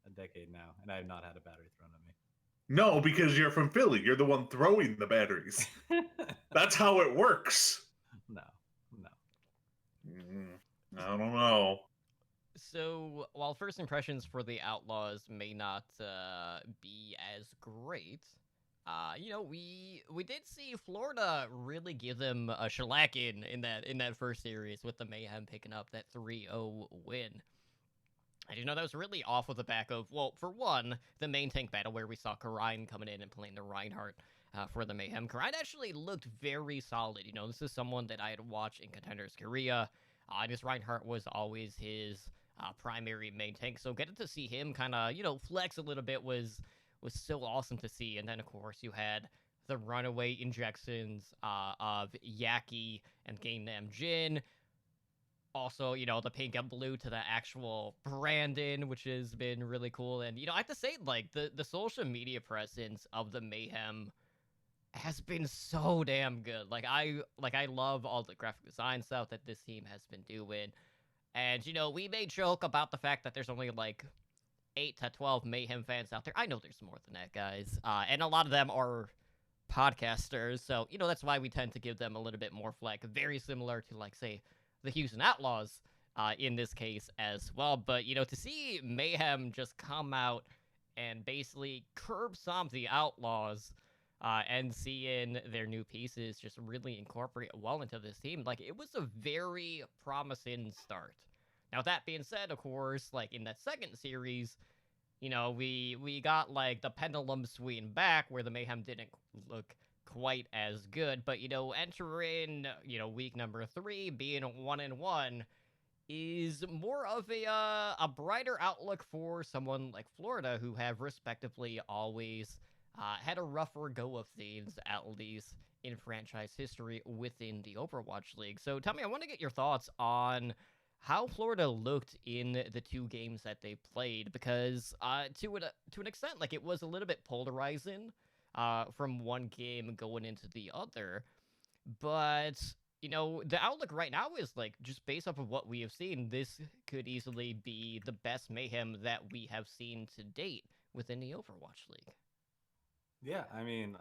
a decade now, and I have not had a battery thrown at me. No, because you're from Philly. You're the one throwing the batteries. That's how it works. No. I don't know. So, while first impressions for the Outlaws may not be as great, we did see Florida really give them a shellacking in that first series with the Mayhem picking up that 3-0 win. And that was really off of the back of, well, for one, the main tank battle where we saw Karine coming in and playing the Reinhardt for the Mayhem. Karine actually looked very solid. This is someone that I had watched in Contenders Korea. And his Reinhardt was always his primary main tank. So getting to see him kind of, flex a little bit was so awesome to see. And then, of course, you had the runaway injections of Yaki and Gangnam Jin. Also, the pink and blue to the actual Brandon, which has been really cool. And, I have to say, like, the social media presence of the Mayhem has been so damn good. Like I love all the graphic design stuff that this team has been doing. And, we may joke about the fact that there's only, like, 8 to 12 Mayhem fans out there. I know there's more than that, guys. And a lot of them are podcasters. So, that's why we tend to give them a little bit more flack. Very similar to, like, say, the Houston Outlaws in this case as well. But, to see Mayhem just come out and basically curb stomp the Outlaws and seeing their new pieces just really incorporate well into this team, like, it was a very promising start. Now, that being said, of course, like, in that second series, we got, like, the pendulum swing back where the Mayhem didn't look quite as good, but, entering, week number 3, being 1-1, is more of a brighter outlook for someone like Florida, who have respectively always had a rougher go of things, at least in franchise history within the Overwatch League. So tell me, I want to get your thoughts on how Florida looked in the 2 games that they played, because to an extent, like, it was a little bit polarizing from one game going into the other. But, the outlook right now is, like, just based off of what we have seen, this could easily be the best Mayhem that we have seen to date within the Overwatch League. Yeah, I mean,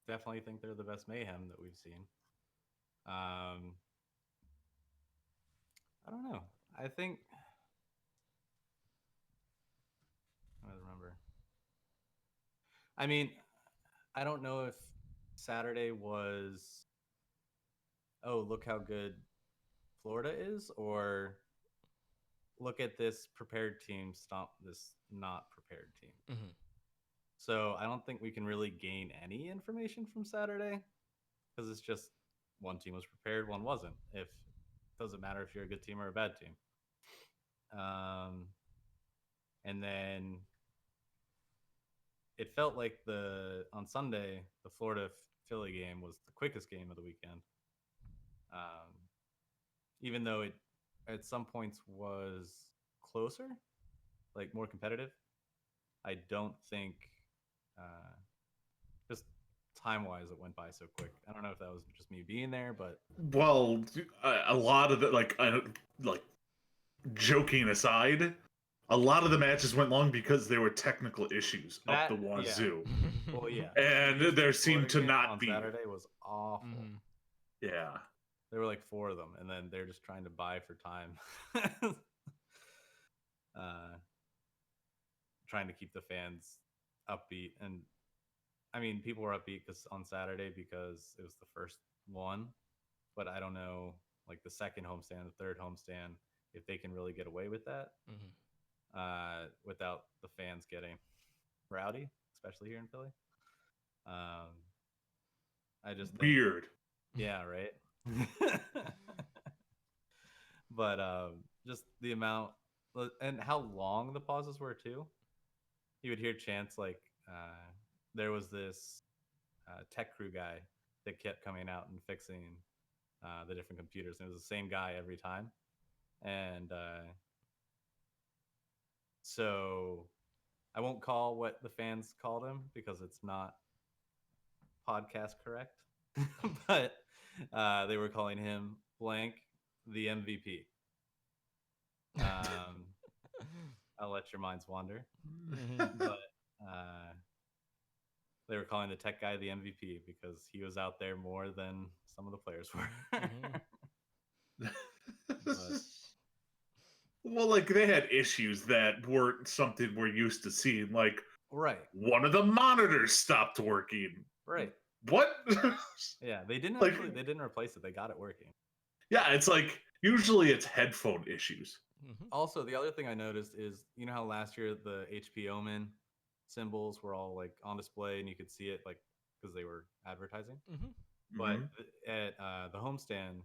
definitely think they're the best Mayhem that we've seen. I don't know. I think I don't remember. I mean, I don't know if Saturday was, oh, look how good Florida is, or look at this prepared team stomp this not prepared team. Mm-hmm. So I don't think we can really gain any information from Saturday because it's just one team was prepared, one wasn't. If it doesn't matter if you're a good team or a bad team. And then it felt like on Sunday the Florida Philly game was the quickest game of the weekend. Even though it at some points was closer, like more competitive, I don't think just time wise it went by so quick. I don't know if that was just me being there, but Well, a lot of it, like joking aside, a lot of the matches went long because there were technical issues up the wazoo. Well, yeah. And there seemed to not on be. Saturday was awful. Mm-hmm. Yeah. There were like 4 of them, and then they're just trying to buy for time. Trying to keep the fans upbeat. And I mean, people were upbeat on Saturday because it was the first one. But I don't know, like the second homestand, the third homestand, if they can really get away with that without the fans getting rowdy, especially here in Philly. I just think, weird. Yeah, right. But just the amount and how long the pauses were too. You would hear chants like there was this tech crew guy that kept coming out and fixing the different computers, and it was the same guy every time. And so I won't call what the fans called him because it's not podcast correct. But they were calling him blank the MVP. I'll let your minds wander. But they were calling the tech guy the MVP because he was out there more than some of the players were. Well, like they had issues that weren't something we're used to seeing. Like, right, one of the monitors stopped working. Right. What? Yeah, they didn't Like- actually. They didn't replace it. They got it working. Yeah, it's like usually it's headphone issues. Also, the other thing I noticed is, you know how last year the HP Omen symbols were all like on display and you could see it like because they were advertising. But at the homestand,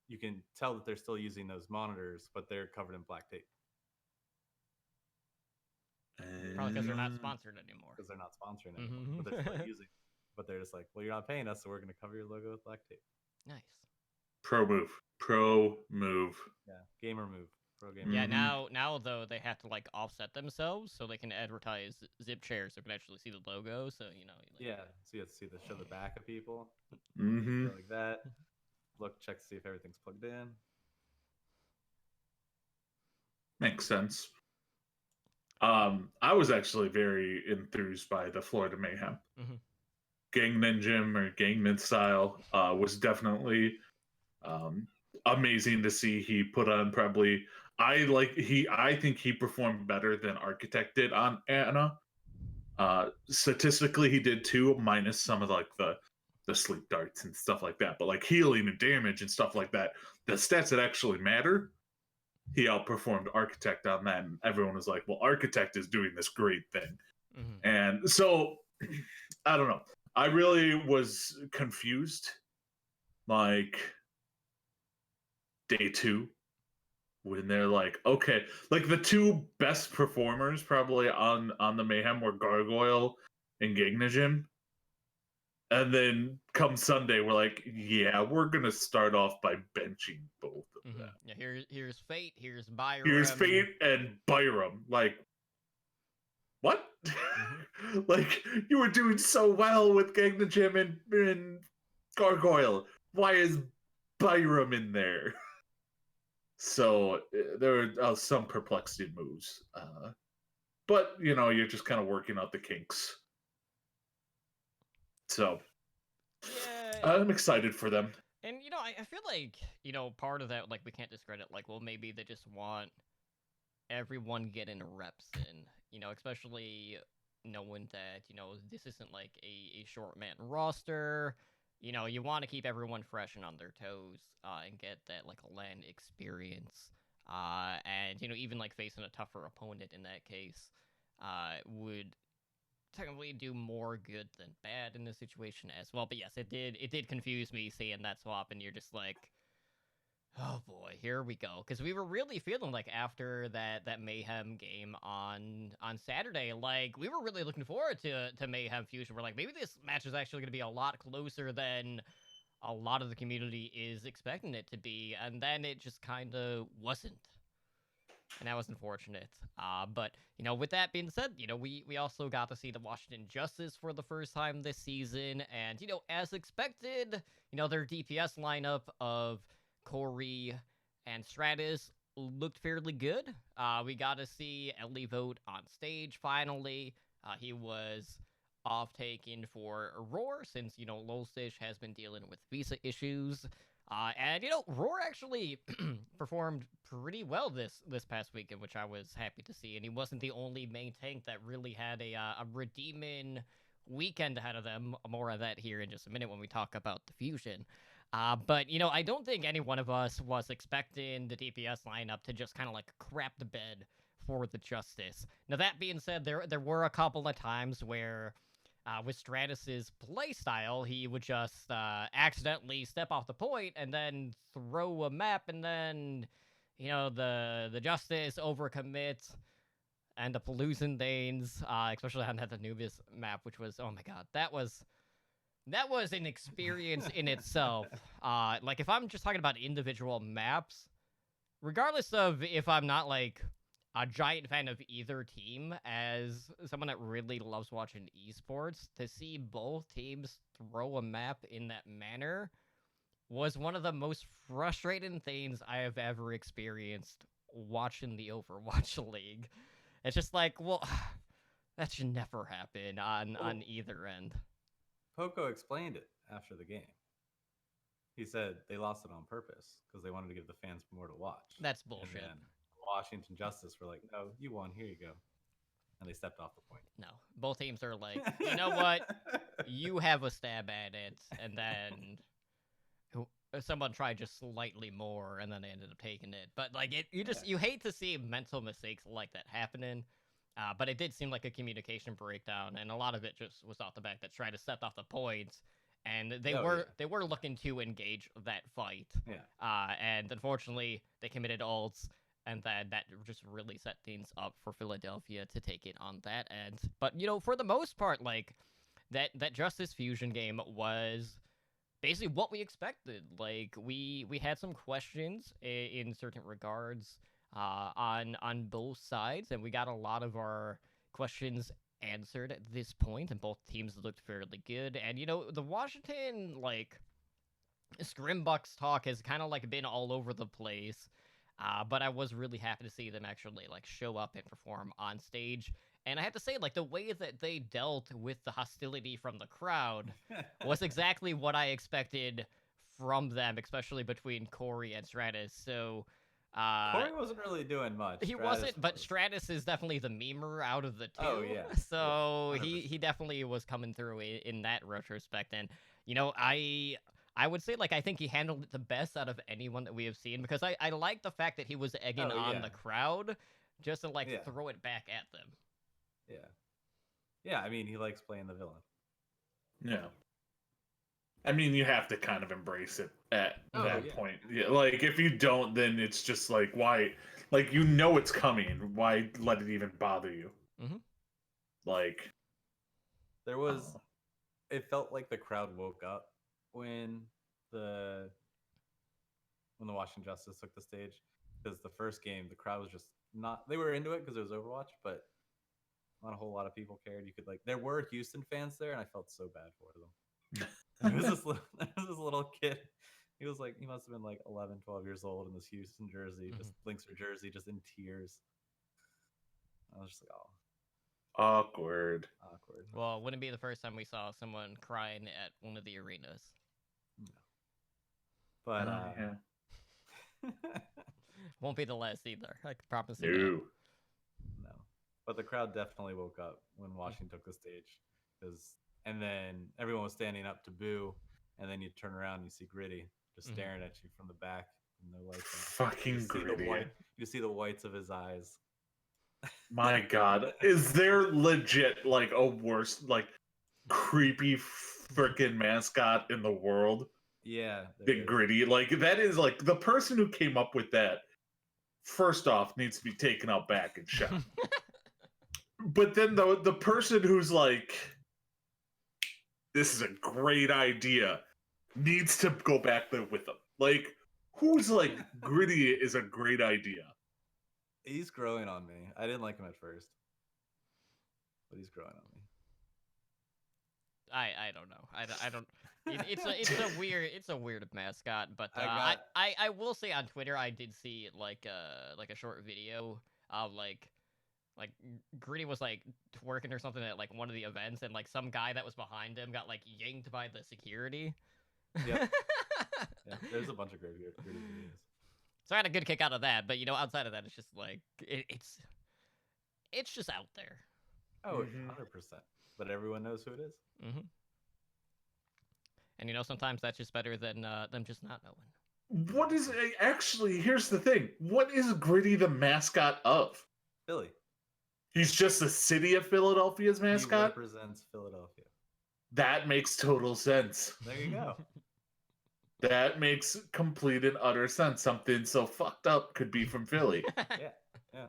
you can tell that they're still using those monitors, but they're covered in black tape Probably because they're not sponsored anymore. because they're not sponsoring anymore. But they're still using. But they're just like, well, you're not paying us, so we're going to cover your logo with black tape. Nice. Pro move. Yeah, gamer move. Pro gamer. Yeah, move. now though they have to like offset themselves so they can advertise zip chairs so you can actually see the logo. So you know. Like, Yeah, so you have to see show the back of people. Mm-hmm. Like that. Look, check to see if everything's plugged in. Makes sense. I was actually very enthused by the Florida Mayhem. Gang Ninja or Gang Mid Style was definitely amazing to see. He put on probably I think he performed better than Architect did on Anna. Statistically, he did too, minus some of like the sleep darts and stuff like that. But like healing and damage and stuff like that, the stats that actually matter, he outperformed Architect on that. And everyone was like, well, Architect is doing this great thing. And so, I don't know. I really was confused. Like, day 2, when they're like, okay, like the 2 best performers probably on the Mayhem were Gargoyle and Gignajim. And then come Sunday, we're like, yeah, we're gonna start off by benching both of them. Yeah, here's Fate, here's Byram. Here's Fate and Byram. Like, what? Like, you were doing so well with Gignajim and Gargoyle. Why is Byram in there? So there were some perplexing moves. But, you know, you're just kind of working out the kinks. So Yeah. I'm excited for them. And I feel like part of that, like, we can't discredit, like, well, maybe they just want everyone getting reps in, especially knowing that this isn't like a short man roster. You want to keep everyone fresh and on their toes, and get that like LAN experience, and even like facing a tougher opponent in that case would technically do more good than bad in this situation as well. But yes, it did confuse me seeing that swap, and you're just like, oh boy, here we go. Because we were really feeling like after that Mayhem game on Saturday, like we were really looking forward to Mayhem Fusion. We're like, maybe this match is actually going to be a lot closer than a lot of the community is expecting it to be, and then it just kind of wasn't. And that was unfortunate. But with that being said, we also got to see the Washington Justice for the first time this season, and as expected, their DPS lineup of Corey and Stratus looked fairly good. We got to see Ellie Vote on stage finally. He was off taking for Roar since Lolstish has been dealing with visa issues. And Roar actually performed pretty well this past weekend, which I was happy to see. And he wasn't the only main tank that really had a redeeming weekend ahead of them. More of that here in just a minute when we talk about the fusion. But I don't think any one of us was expecting the DPS lineup to just kind of like crap the bed for the Justice. Now that being said, there were a couple of times where with Stratus's playstyle, he would just accidentally step off the point and then throw a map, and then the Justice overcommit and the losing Danes, especially on that Anubis map, which was, oh my god, that was an experience in itself. Like if I'm just talking about individual maps, regardless of if I'm not like a giant fan of either team, as someone that really loves watching esports, to see both teams throw a map in that manner was one of the most frustrating things I have ever experienced watching the Overwatch League. It's just like, well, that should never happen on either end. Poco explained it after the game. He said they lost it on purpose because they wanted to give the fans more to watch. That's bullshit. And then Washington Justice were like, no, you won, here you go. And they stepped off the point. No, both teams are like, you know what? You have a stab at it, and then someone tried just slightly more, and then they ended up taking it. But like you hate to see mental mistakes like that happening. But it did seem like a communication breakdown, and a lot of it just was off the back that tried to set off the points, and they were looking to engage that fight. Yeah. And unfortunately, they committed ults, and that just really set things up for Philadelphia to take it on that end. But for the most part, like that Justice Fusion game was basically what we expected. Like we had some questions in certain regards on both sides, and we got a lot of our questions answered at this point, and both teams looked fairly good. And the Washington like Scrimbucks talk has kind of like been all over the place, but I was really happy to see them actually like show up and perform on stage. And I have to say, like, the way that they dealt with the hostility from the crowd was exactly what I expected from them, especially between Corey and Stratus. So Corey wasn't really doing much. He wasn't, but Stratus is definitely the memer out of the two. Oh, yeah. So Yeah, he definitely was coming through in that retrospect. And, I would say, like, I think he handled it the best out of anyone that we have seen, because I like the fact that he was egging on the crowd just to, like, throw it back at them. Yeah. Yeah, I mean, he likes playing the villain. Yeah. I mean, you have to kind of embrace it at that point. Yeah, like, if you don't, then it's just like, why? Like, it's coming. Why let it even bother you? Mm-hmm. Like, there was... It felt like the crowd woke up when the Washington Justice took the stage. Because the first game, the crowd was just not... They were into it because it was Overwatch, but not a whole lot of people cared. There were Houston fans there, and I felt so bad for them. There was this little kid. He must have been like 11, 12 years old in this Houston jersey, just Linkster jersey, just in tears. I was just like, oh. Awkward. awkward. Well, wouldn't be the first time we saw someone crying at one of the arenas. But yeah. Won't be the last either. I can promise you No. no. But the crowd definitely woke up when Washington took the stage, and then everyone was standing up to boo, and then you turn around and you see Gritty just staring at you from the back, and no lights on. Fucking see Gritty. You see the whites of his eyes. My God, is there legit like a worse like creepy freaking mascot in the world Yeah, than Gritty? Like that is like the person who came up with that. First off, needs to be taken out back and shot. But then the person who's like, this is a great idea, needs to go back there with them. Like, who's like Gritty is a great idea. He's growing on me. I didn't like him at first, but he's growing on me. I don't know. I don't. It's a weird mascot, but I will say on Twitter I did see like a short video of like Gritty was like twerking or something at like one of the events, and like some guy that was behind him got like yanked by the security. Yep. Yeah, there's a bunch of great videos. So I had a good kick out of that, but outside of that, it's just like it's just out there. Oh, 100%. But everyone knows who it is. Mm-hmm. And sometimes that's just better than them just not knowing. What is actually? Here's the thing. What is Gritty the mascot of? Philly. He's just the city of Philadelphia's mascot. He represents Philadelphia. That makes total sense. There you go. That makes complete and utter sense. Something so fucked up could be from Philly. Yeah.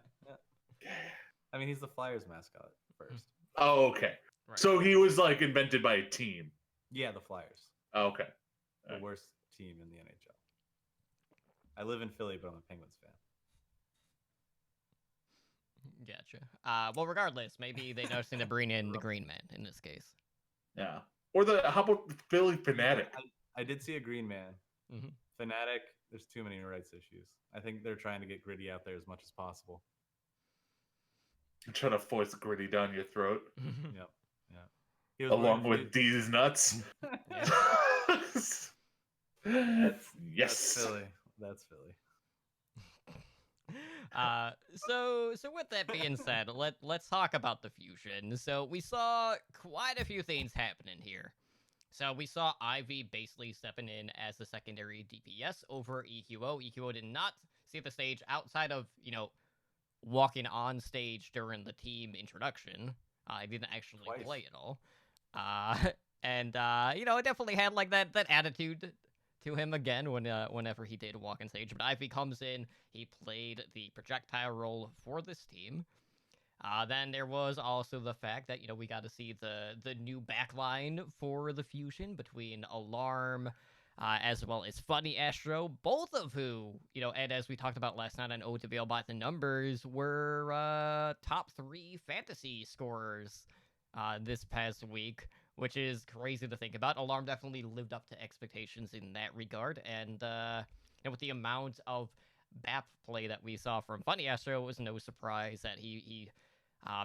I mean, he's the Flyers mascot first. Oh, okay. Right. So he was like invented by a team. Yeah, the Flyers. Oh, okay. The worst team in the NHL. I live in Philly, but I'm a Penguins fan. Gotcha. Well, regardless, maybe they noticed to bring in the Green Man in this case. Yeah. Or how about the Philly Fanatic? I did see a Green Man. Mm-hmm. Fanatic, there's too many rights issues. I think they're trying to get Gritty out there as much as possible. I'm trying to force Gritty down your throat. Yep. Yeah. Along with Deez nuts. Yes. That's Philly. So with that being said, let's talk about the fusion. So we saw quite a few things happening here. So we saw Ivy basically stepping in as the secondary DPS over EQO. EQO did not see the stage outside of, walking on stage during the team introduction. He didn't actually play at all. And it definitely had like that attitude to him again whenever he did walk on stage. But Ivy comes in, he played the projectile role for this team. Then there was also the fact that, we got to see the new backline for the fusion between Alarm as well as Funny Astro, both of who, and as we talked about last night on OTBL by the Numbers, were top 3 fantasy scorers this past week, which is crazy to think about. Alarm definitely lived up to expectations in that regard, and with the amount of BAP play that we saw from Funny Astro, it was no surprise that he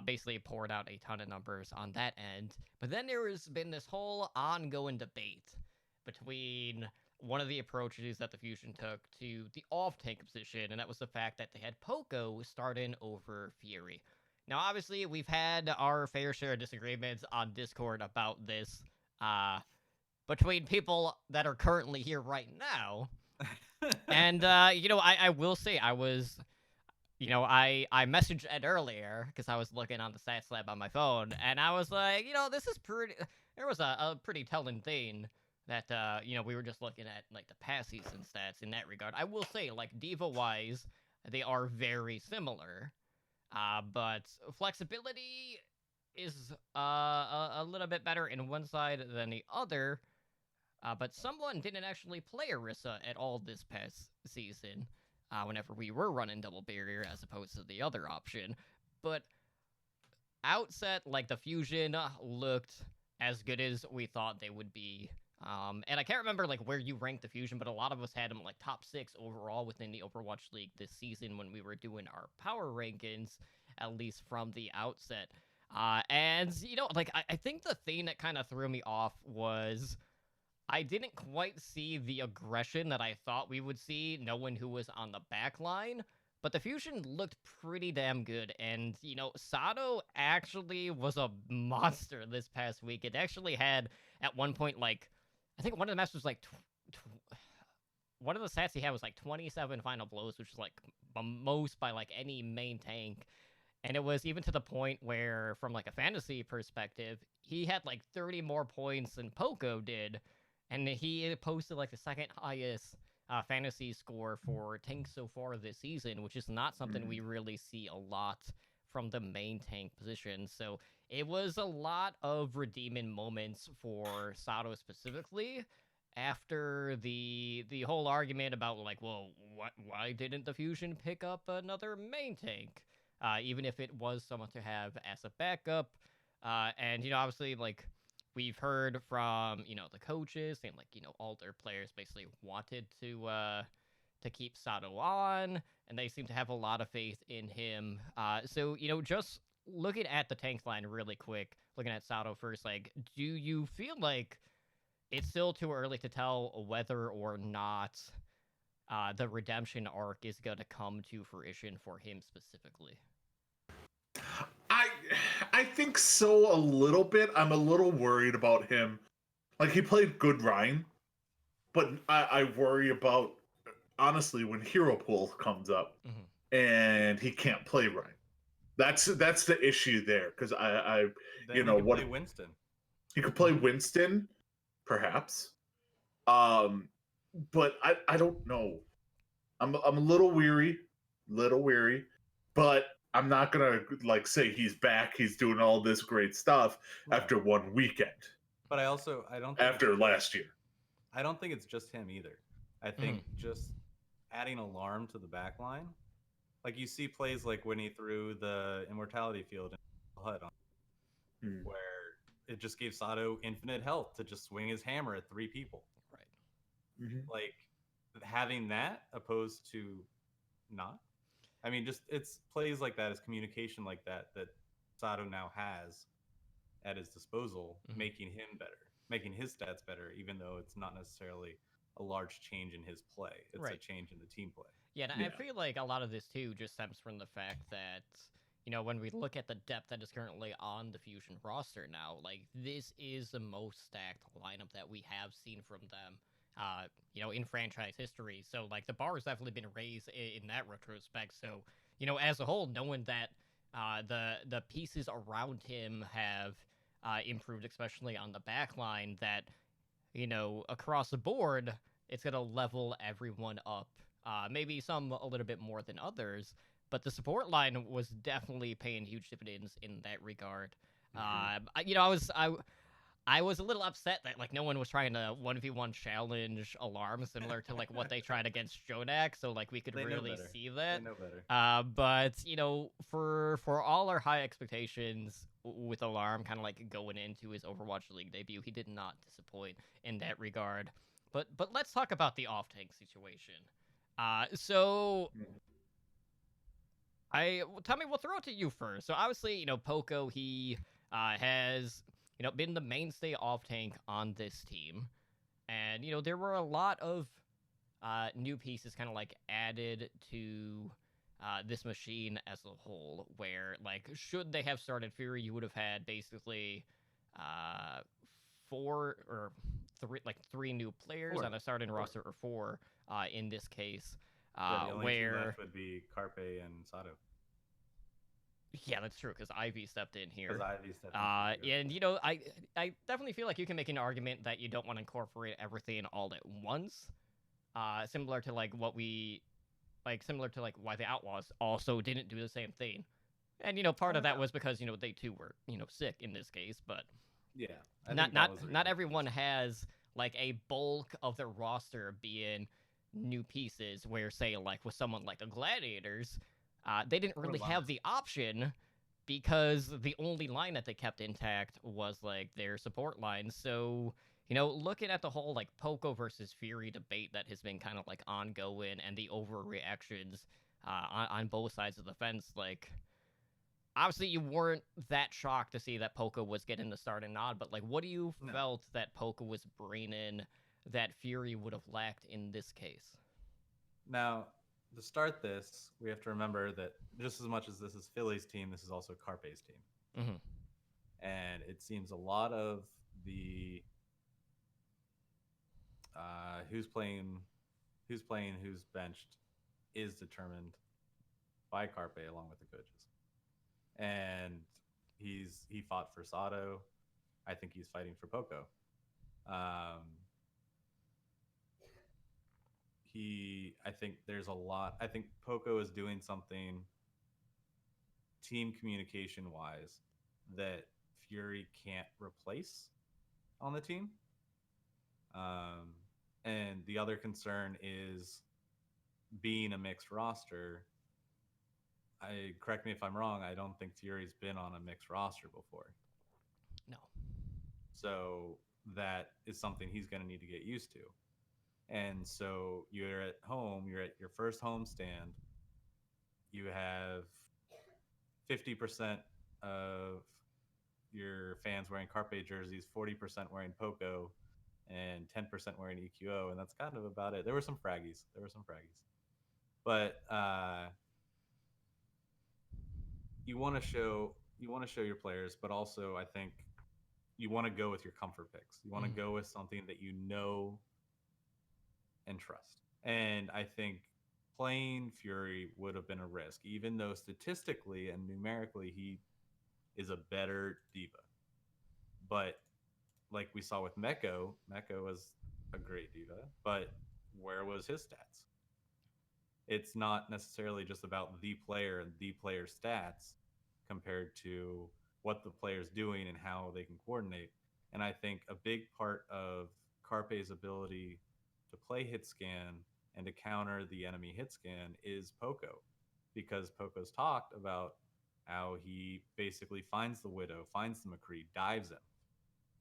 basically poured out a ton of numbers on that end. But then there has been this whole ongoing debate between one of the approaches that the Fusion took to the off-tank position, and that was the fact that they had Poco starting over Fury. Now, obviously, we've had our fair share of disagreements on Discord about this between people that are currently here right now. And, I will say I was... I messaged Ed earlier because I was looking on the stats lab on my phone, and I was like, this is pretty... There was a pretty telling thing that, we were just looking at, like, the past season stats in that regard. I will say, like, Diva-wise, they are very similar, but flexibility is a little bit better in one side than the other, but someone didn't actually play Orisa at all this past season. Whenever we were running double barrier as opposed to the other option. But outset, like, the Fusion looked as good as we thought they would be. And I can't remember, like, where you ranked the Fusion, but a lot of us had them, like, top 6 overall within the Overwatch League this season when we were doing our power rankings, at least from the outset. And like I think the thing that kind of threw me off was I didn't quite see the aggression that I thought we would see, knowing who was on the back line. But the fusion looked pretty damn good, and Sato actually was a monster this past week. It actually had at one point like I think one of the matches was like one of the stats he had was like 27 final blows, which is like the most by like any main tank. And it was even to the point where, from like a fantasy perspective, he had like 30 more points than Poco did, and he posted like the second highest fantasy score for tanks so far this season, which is not something we really see a lot from the main tank position. So it was a lot of redeeming moments for Sato specifically. After the whole argument about like, well, why didn't the fusion pick up another main tank? Even if it was someone to have as a backup. And, obviously, like, we've heard from, the coaches and, like, all their players basically wanted to keep Sato on, and they seem to have a lot of faith in him. So, just looking at the tank line really quick, looking at Sato first, like, do you feel like it's still too early to tell whether or not the redemption arc is going to come to fruition for him specifically? I think so a little bit. I'm a little worried about him. Like, he played good Ryan, but I worry about, honestly, when Hero Pool comes up and he can't play Ryan. That's the issue there, because I Then he can play Winston. He could play Winston, perhaps. But I don't know. I'm a little weary, but I'm not gonna like say he's back. He's doing all this great stuff after one weekend. But I don't think after last year. I don't think it's just him either. I think just adding Alarm to the back line, like you see plays like when he threw the Immortality Field in HUD on, where it just gave Sato infinite health to just swing his hammer at 3 people. Right. Like having that opposed to not. I mean, just it's plays like that, it's communication like that Sato now has at his disposal, making him better, making his stats better, even though it's not necessarily a large change in his play. It's a change in the team play. Yeah, and I feel like a lot of this too just stems from the fact that when we look at the depth that is currently on the Fusion roster now, like this is the most stacked lineup that we have seen from them. In franchise history. So, like, the bar has definitely been raised in that retrospect. So, as a whole, knowing that the pieces around him have improved, especially on the back line, that, across the board, it's going to level everyone up. Maybe some a little bit more than others, but the support line was definitely paying huge dividends in that regard. I was a little upset that like no one was trying to 1v1 challenge Alarm similar to like what they tried against Jonak, so like we could really see that. They know better. But for all our high expectations with Alarm kind of like going into his Overwatch League debut, he did not disappoint in that regard. But let's talk about the off tank situation. Tommy, we'll throw it to you first. So obviously, Poco, he has been the mainstay off tank on this team. And, there were a lot of new pieces kind of like added to this machine as a whole, where like, should they have started Fury, you would have had basically 4 or 3 new players on a starting roster, or 4 in this case. The only 2 left would be Carpe and Sato. Yeah, that's true, because Ivy stepped in here. And, I definitely feel like you can make an argument that you don't want to incorporate everything all at once. Similar to why the Outlaws also didn't do the same thing. And, part of that was because, they too were, sick in this case, but... Yeah. Not everyone has, like, a bulk of their roster being new pieces, where, say, like, with someone like the Gladiators... they didn't really have the option because the only line that they kept intact was, like, their support line. So, looking at the whole, like, Poco versus Fury debate that has been kind of, like, ongoing, and the overreactions on both sides of the fence, like, obviously you weren't that shocked to see that Poco was getting the start and nod, but like, what do you No. felt that Poco was bringing that Fury would have lacked in this case? Now, to start this, we have to remember that just as much as this is Philly's team, this is also Carpe's team. Mm-hmm. And it seems a lot of the who's playing, who's benched is determined by Carpe along with the coaches. And he fought for Sato. I think he's fighting for Poco. I think there's a lot. I think Poco is doing something team communication wise that Fury can't replace on the team. And the other concern is being a mixed roster. Correct me if I'm wrong. I don't think Fury's been on a mixed roster before. No. So that is something he's going to need to get used to. And so you're at home, you're at your first home stand. You have 50% of your fans wearing Carpe jerseys, 40% wearing Poco, and 10% wearing EQO, and that's kind of about it. There were some fraggies. But you want to show your players, but also I think you want to go with your comfort picks. You want to go with something that you know and trust. And I think playing Fury would have been a risk, even though statistically and numerically he is a better diva. But like we saw with Meko was a great diva, but where was his stats? It's not necessarily just about the player and the player's stats compared to what the player's doing and how they can coordinate. And I think a big part of Carpe's ability to play hit scan and to counter the enemy hit scan is Poco, because Poco's talked about how he basically finds the Widow, finds the McCree, dives him,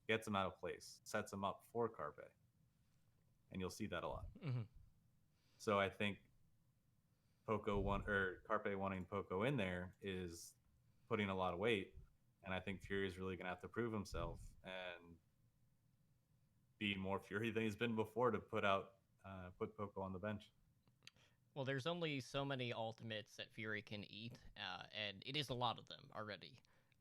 gets him out of place, sets him up for Carpe. And you'll see that a lot. Mm-hmm. So I think Carpe wanting Poco in there is putting a lot of weight. And I think Fury is really going to have to prove himself and be more Fury than he's been before to put Poco on the bench. Well, there's only so many ultimates that Fury can eat, and it is a lot of them already.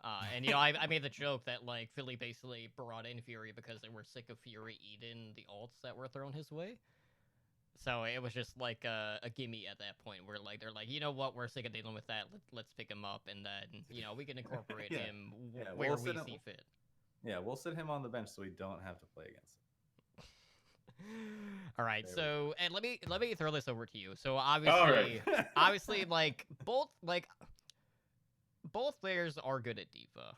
And I made the joke that like Philly basically brought in Fury because they were sick of Fury eating the ults that were thrown his way. So it was just like a gimme at that point, where like they're like, you know what, we're sick of dealing with that. Let's pick him up, and then we can incorporate him where we see fit. Yeah, we'll sit him on the bench so we don't have to play against him. All right, so and let me throw this over to you. So obviously, like both players are good at Diva.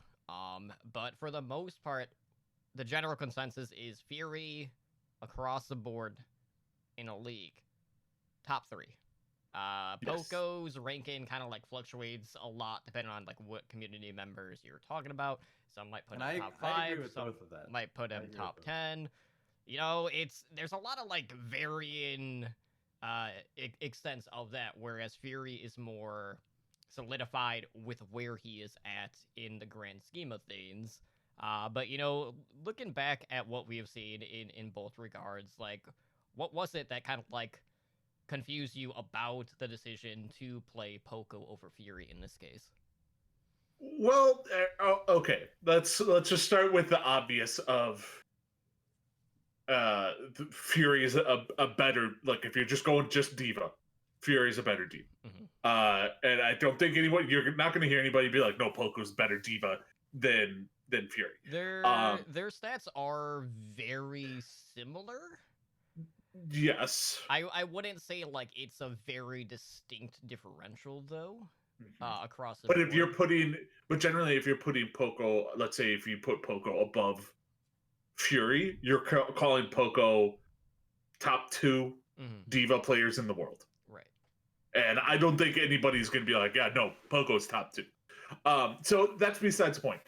But for the most part, the general consensus is Fury across the board in a league top 3. Poco's ranking kind of like fluctuates a lot depending on like what community members you're talking about. Some might put him top 5, some might put him top 10. There's a lot of like varying extents of that, whereas Fury is more solidified with where he is at in the grand scheme of things. But looking back at what we have seen in both regards, like what was it that kind of like confused you about the decision to play Poco over Fury in this case? Well, okay. Let's just start with the obvious of Fury is a better, like if you're just going just Diva, Fury is a better Diva. Mm-hmm. And I don't think you're not going to hear anybody be like, no, Poco's better Diva than Fury. Their stats are very similar. Yes. I wouldn't say like it's a very distinct differential though. Mm-hmm. Across the board. But generally if you're putting Poco, let's say if you put Poco above Fury, you're calling Poco top 2 Diva players in the world. Right. And I don't think anybody's going to be like, yeah, no, Poco's top 2. So that's besides the point.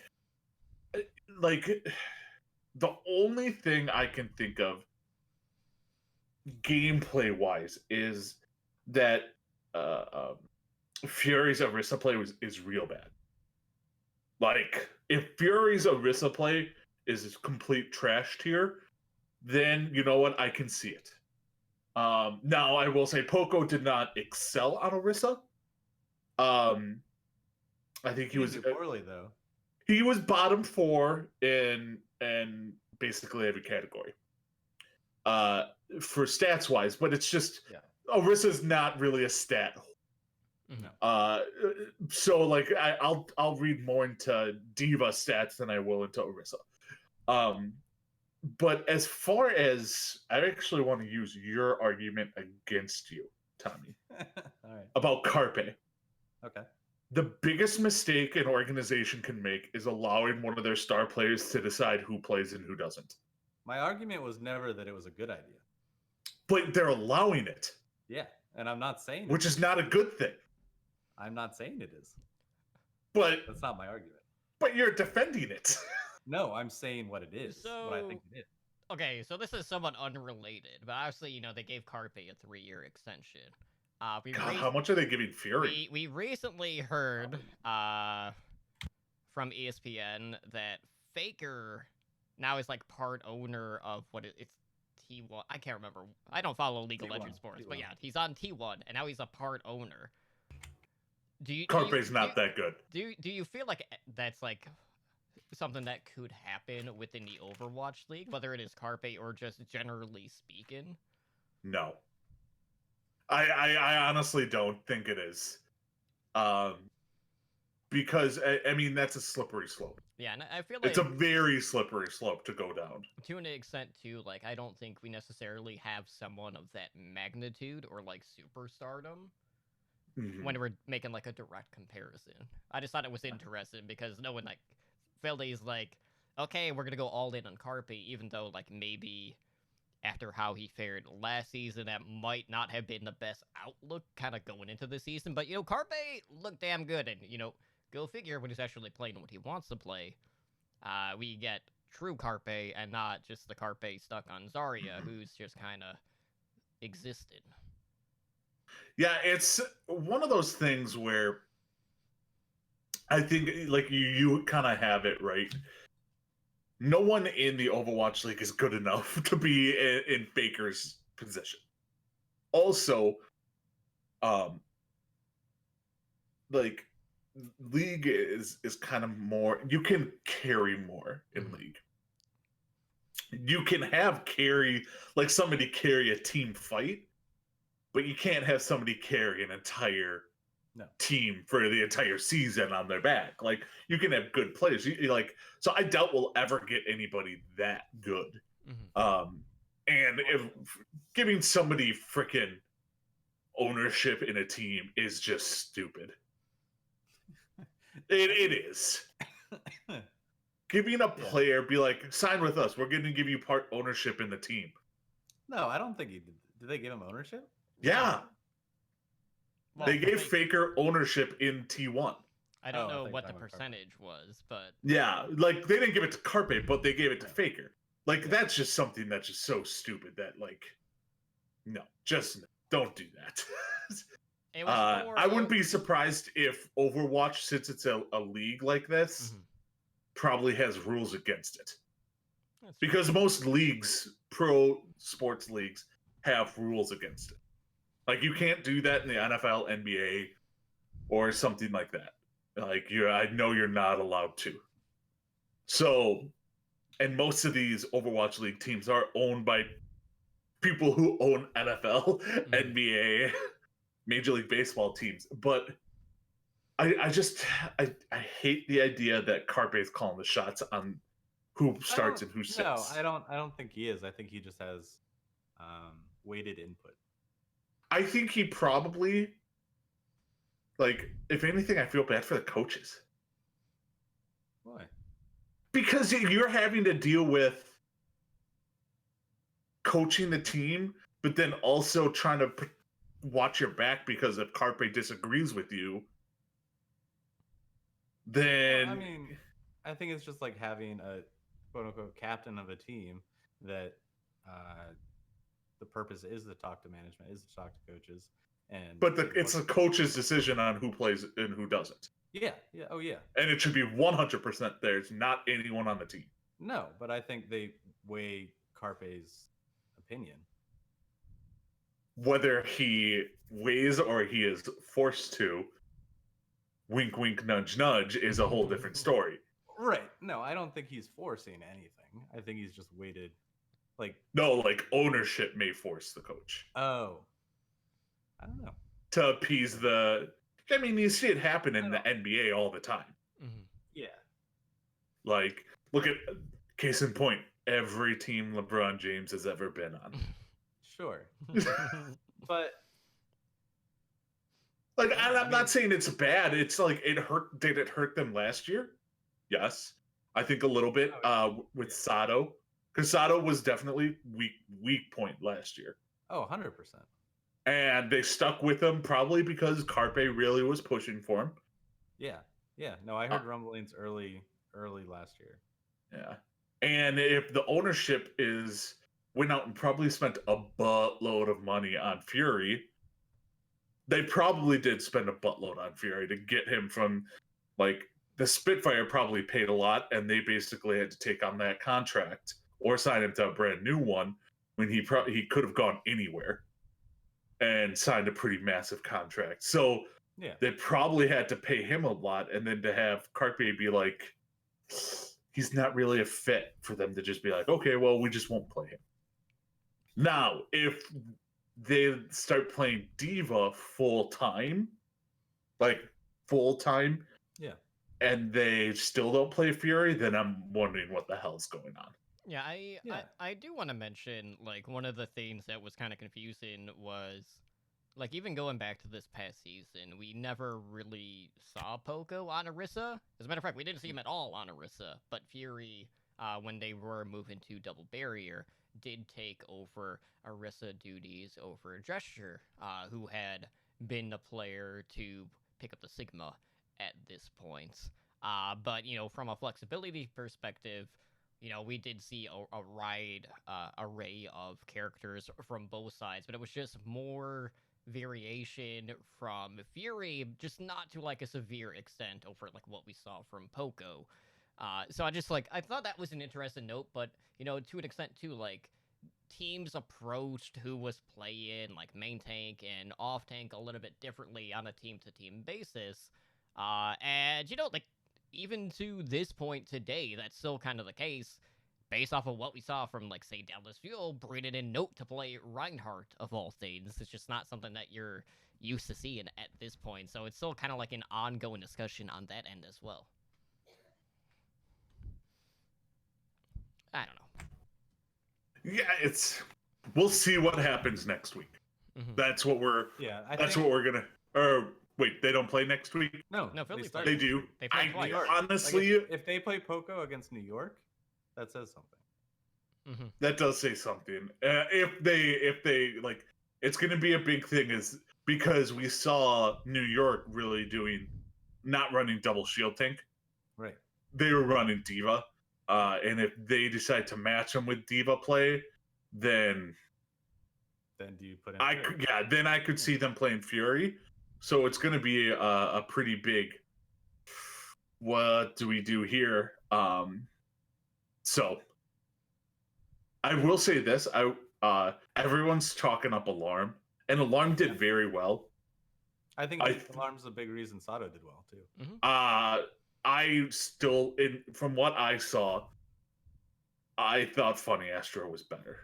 Like, the only thing I can think of gameplay-wise is that Fury's Orisa play is real bad. Like, if Fury's Orisa play is complete trash tier, then you know what? I can see it. Now I will say Poco did not excel on Orisa. I think he was do poorly though. he was bottom 4 in basically every category. For stats wise, but it's just Orisa's not really a stat. So like I'll read more into Diva stats than I will into Orisa. But as far as I actually want to use your argument against you, Tommy, All right. about Carpe. Okay. The biggest mistake an organization can make is allowing one of their star players to decide who plays and who doesn't. My argument was never that it was a good idea. But they're allowing it. Yeah, and I'm not saying which is not a good thing. I'm not saying it is. But that's not my argument. But you're defending it. No, I'm saying what it is. What I think it is. Okay, so this is somewhat unrelated, but obviously, they gave Carpe a 3-year extension. God, how much are they giving Fury? We recently heard from ESPN that Faker now is like part owner of it's T1. I can't remember. I don't follow League of Legends sports, but yeah, he's on T1, and now he's a part owner. Carpe's not that good. Do you feel like that's like something that could happen within the Overwatch League, whether it is Carpe or just generally speaking? No. I honestly don't think it is. Because, I mean, that's a slippery slope. Yeah, and I feel like... It's a very slippery slope to go down. To an extent, too, like, I don't think we necessarily have someone of that magnitude or, like, superstardom when we're making, like, a direct comparison. I just thought it was interesting because no one, like... Philly's like, okay, we're gonna go all in on Carpe, even though, like, maybe after how he fared last season, that might not have been the best outlook kind of going into the season. But, Carpe looked damn good, and, go figure when he's actually playing what he wants to play. We get true Carpe and not just the Carpe stuck on Zarya, who's just kind of existed. Yeah, it's one of those things where I think, like, you kind of have it right. No one in the Overwatch League is good enough to be in Faker's position. Also, like, League is kind of more, you can carry more in League. You can have somebody carry a team fight, but you can't have somebody carry an entire team for the entire season on their back. Like, you can have good players. So I doubt we'll ever get anybody that good. And if giving somebody freaking ownership in a team is just stupid. It is. Giving a player, be like, sign with us. We're going to give you part ownership in the team. No, I don't think he did. Did they give him ownership? Yeah. Well, they gave Faker ownership in T1. I don't know what the percentage was, but... Yeah, like, they didn't give it to Carpe, but they gave it to Faker. Like, that's just something that's just so stupid that, like, no, just don't do that. I wouldn't be surprised if Overwatch, since it's a league like this, probably has rules against it. Because most leagues, pro sports leagues, have rules against it. Like, you can't do that in the NFL, NBA, or something like that. Like, I know you're not allowed to. So, and most of these Overwatch League teams are owned by people who own NFL, NBA, Major League Baseball teams. But I hate the idea that Carpe is calling the shots on who starts and who sits. No, I don't think he is. I think he just has weighted input. I think he probably, like, if anything, I feel bad for the coaches. Why? Because you're having to deal with coaching the team, but then also trying to watch your back because if Carpe disagrees with you, then... Well, I mean, I think it's just like having a quote-unquote captain of a team that... the purpose is to talk to management, is to talk to coaches, but it's a coach's decision on who plays and who doesn't. Yeah, yeah, oh yeah. And it should be 100% theirs, not anyone on the team. No, but I think they weigh Carpe's opinion. Whether he weighs or he is forced to, wink, wink, nudge, nudge, is a whole different story. Right. No, I don't think he's forcing anything. I think he's just waited. Like, No, like ownership may force the coach oh, I don't know. to appease the. I mean, you see it happen in the NBA all the time. Mm-hmm. Yeah. Like, look at case in point, every team LeBron James has ever been on. Sure. But Like, Yeah, and I I'm not mean- saying it's bad. It's like it hurt. Did it hurt them last year? Yes, I think a little bit. With Sato, because Sato was definitely weak point last year, oh, 100%. and they stuck with him probably because Carpe really was pushing for him. Yeah. Yeah. No, I heard rumblings early last year. Yeah, and if the ownership went out and probably spent a buttload of money on Fury, they probably did spend a buttload on Fury to get him from, like, the Spitfire probably paid a lot, and they basically had to take on that contract or sign him to a brand new one when he could have gone anywhere and signed a pretty massive contract. So Yeah. they probably had to pay him a lot, and then to have Carpe be like, he's not really a fit for them to just be like, okay, well, we just won't play him. Now, if they start playing Diva full time, Yeah. and they still don't play Fury, then I'm wondering what the hell's going on. Yeah, Yeah. I do want to mention, like, one of the things that was kind of confusing was, like, even going back to this past season, we never really saw Poco on Orisa. As a matter of fact, we didn't see him at all on Orisa, but Fury, when they were moving to Double Barrier, did take over Orisa duties over Gesture, who had been the player to pick up the Sigma at this point. But, you know, from a flexibility perspective, you know, we did see a wide array of characters from both sides, but it was just more variation from Fury, just not to, like, a severe extent over, like, what we saw from Poco. So I thought that was an interesting note, but, you know, to an extent, too, like, teams approached who was playing, like, main tank and off tank a little bit differently on a team-to-team basis. And, you know, like, even to this point today, that's still kind of the case, based off of what we saw from, like, say, Dallas Fuel, bringing in Note to play Reinhardt, of all things. It's just not something that you're used to seeing at this point, so it's still kind of like an ongoing discussion on that end as well. I don't know. Yeah, we'll see what happens next week. Mhm. That's what we're gonna. Or wait, they don't play next week. No, No, Philly start They next do. week. They play twice. York. Honestly, Like, if they play Poco against New York, that says something. Mm-hmm. that does say something. If they like, it's going to be a big thing, is because we saw New York really not running double shield tank. Right. They were running Diva, and if they decide to match them with Diva play, then Then do you put in Fury? then I could see them playing Fury. So it's going to be a pretty big. What do we do here? So I will say this: everyone's chalking up Alarm, and Alarm did very well. I think Alarm's a big reason Sato did well too. I still, from what I saw, I thought Funny Astro was better.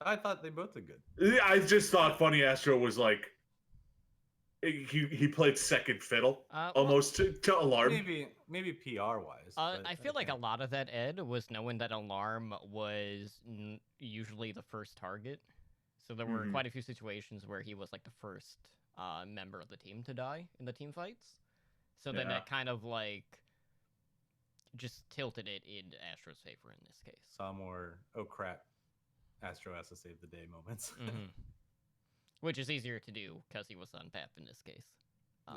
I thought they both did good. I just thought Funny Astro was like he played second fiddle almost to Alarm. Maybe PR wise. I feel like a lot of that, Ed, was knowing that Alarm was usually the first target. So there were quite a few situations where he was, like, the first member of the team to die in the team fights. So then that kind of, like, just tilted it in Astro's favor in this case. Saw more, oh crap, Astro has to save the day moments. Mm-hmm. Which is easier to do because he was on PAP in this case. Yeah.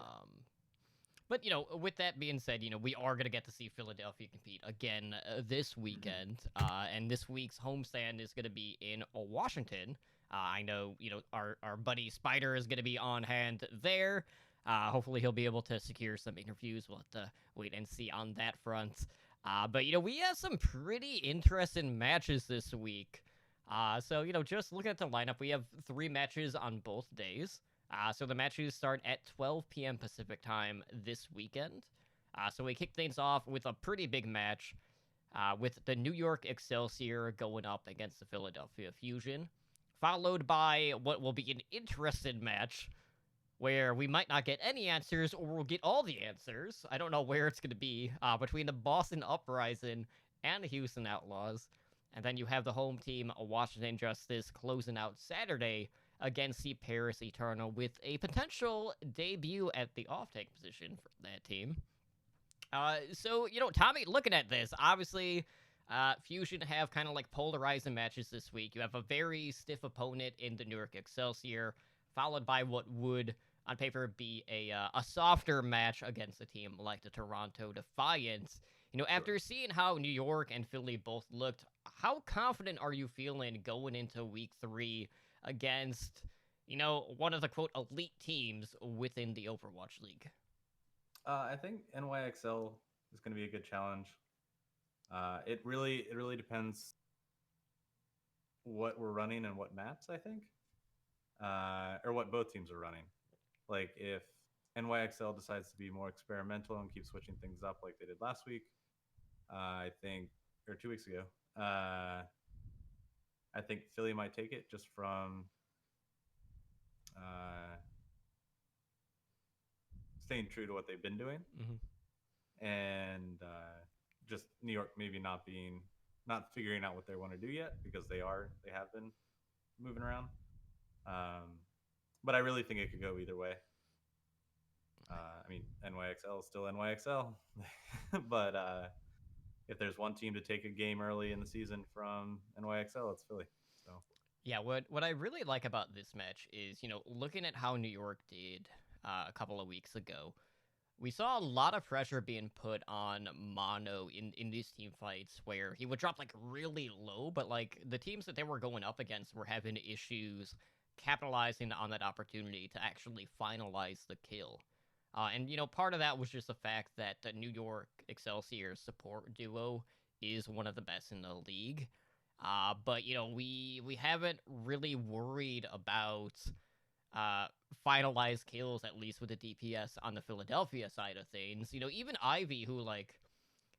But, you know, with that being said, you know, we are going to get to see Philadelphia compete again this weekend. And this week's homestand is going to be in Washington. I know, you know, our buddy Spider is going to be on hand there. Hopefully he'll be able to secure some interviews. We'll have to wait and see on that front. But we have some pretty interesting matches this week. So just looking at the lineup, we have 3 matches on both days. So the matches start at 12 p.m. Pacific time this weekend. So we kick things off with a pretty big match, with the New York Excelsior going up against the Philadelphia Fusion, followed by what will be an interesting match where we might not get any answers or we'll get all the answers. I don't know where it's going to be, between the Boston Uprising and the Houston Outlaws. And then you have the home team, Washington Justice, closing out Saturday against the Paris Eternal with a potential debut at the off-tank position for that team. So, Tommy, looking at this, obviously, Fusion have kind of like polarizing matches this week. You have a very stiff opponent in the New York Excelsior, followed by what would, on paper, be a softer match against a team like the Toronto Defiance. After seeing how New York and Philly both looked, how confident are you feeling going into week 3 against, one of the, quote, elite teams within the Overwatch League? I think NYXL is going to be a good challenge. It really depends what we're running and what maps, I think, or what both teams are running. Like if NYXL decides to be more experimental and keep switching things up like they did last week, I think, or 2 weeks ago, I think Philly might take it just from staying true to what they've been doing, and just New York maybe not figuring out what they want to do yet, because they have been moving around. But I really think it could go either way. I mean, NYXL is still NYXL, but if there's one team to take a game early in the season from NYXL, it's Philly. So yeah, what I really like about this match is, looking at how New York did a couple of weeks ago, we saw a lot of pressure being put on Mono in these team fights where he would drop like really low, but like the teams that they were going up against were having issues capitalizing on that opportunity to actually finalize the kill. And part of that was just the fact that the New York Excelsior support duo is one of the best in the league. But we haven't really worried about finalized kills, at least with the DPS on the Philadelphia side of things. Even Ivy, who like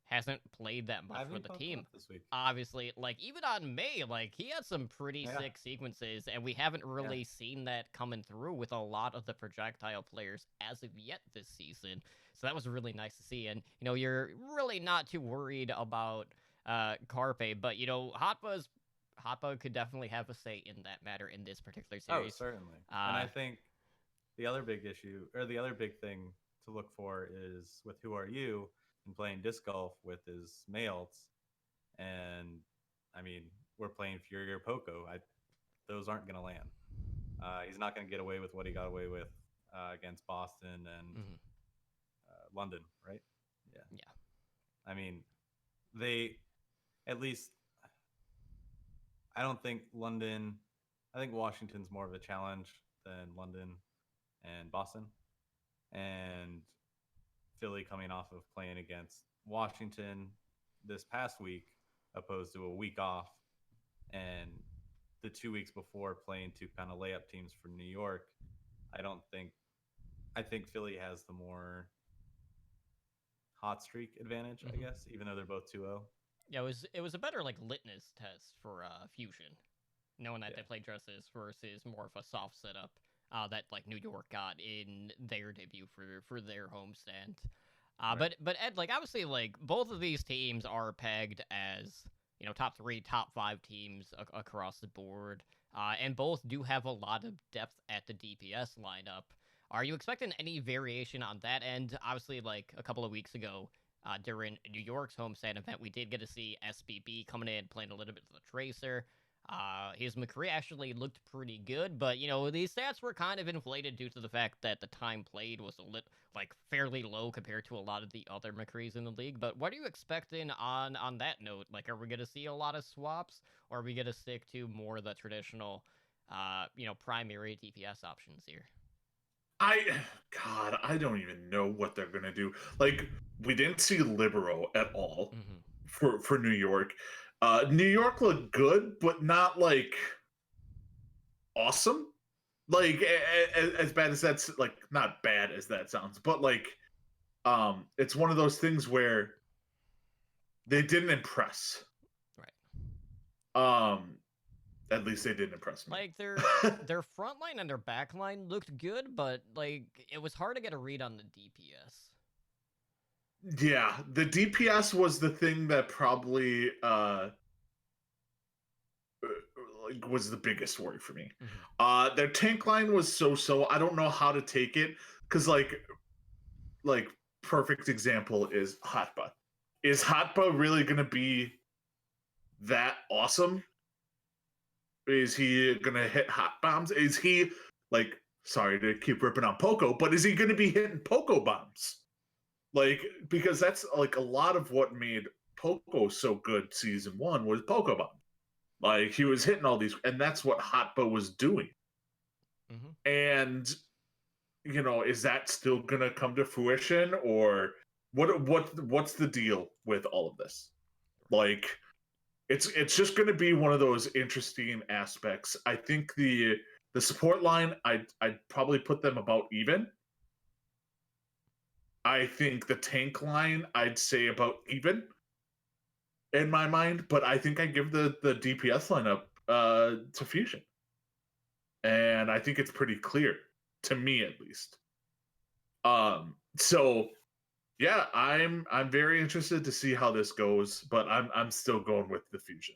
hasn't played that much for the team this week, obviously, like even on May, like he had some pretty sick sequences, and we haven't really seen that coming through with a lot of the projectile players as of yet this season. So that was really nice to see. And you're really not too worried about Carpe, but Hotba could definitely have a say in that matter in this particular series. Oh, certainly. And I think the other big issue, or the other big thing to look for, is with Who Are You and playing disc golf with his males. And I mean, we're playing Fury or Poco. Those aren't going to land. He's not going to get away with what he got away with against Boston and London, right? Yeah. I mean, they, at least, I don't think London, I think Washington's more of a challenge than London and Boston. And Philly coming off of playing against Washington this past week, opposed to a week off, and the 2 weeks before playing 2 kind of layup teams for New York. I think Philly has the more hot streak advantage, I guess, even though they're both 2-0. Yeah, it was a better like litmus test for Fusion, knowing that they played dresses versus more of a soft setup that like New York got in their debut for their homestand. Right. But Ed, like obviously, like both of these teams are pegged as top 3, top 5 teams across the board, and both do have a lot of depth at the DPS lineup. Are you expecting any variation on that end? Obviously, like a couple of weeks ago, during New York's homestand event, we did get to see SBB coming in, playing a little bit of the Tracer. His McCree actually looked pretty good, but these stats were kind of inflated due to the fact that the time played was fairly low compared to a lot of the other McCrees in the league. But what are you expecting on that note? Like, are we going to see a lot of swaps, or are we going to stick to more of the traditional, primary DPS options here? God, I don't even know what they're gonna do. Like, we didn't see Libero at all for New York. New York looked good, but not like awesome. Like as bad as that's like not bad as that sounds, but like it's one of those things where they didn't impress. Right. At least they didn't impress me. Like their front line and their back line looked good, but like it was hard to get a read on the DPS. Yeah, the DPS was the thing that probably like was the biggest worry for me. Their tank line was so. I don't know how to take it because like perfect example is Hotba. Is Hotba really gonna be that awesome? Is he gonna hit hot bombs? Is he like sorry to keep ripping on Poco, but is he gonna be hitting Poco bombs? Like because that's like a lot of what made Poco so good season 1 was Poco bomb. Like he was hitting all these, and that's what Hotba was doing. And you know, is that still gonna come to fruition, or what's the deal with all of this? Like, it's just gonna be one of those interesting aspects. I think the support line, I'd probably put them about even. I think the tank line, I'd say about even in my mind, but I think I give the DPS lineup to Fusion, and I think it's pretty clear to me at least. So yeah, I'm very interested to see how this goes, but I'm still going with the Fusion.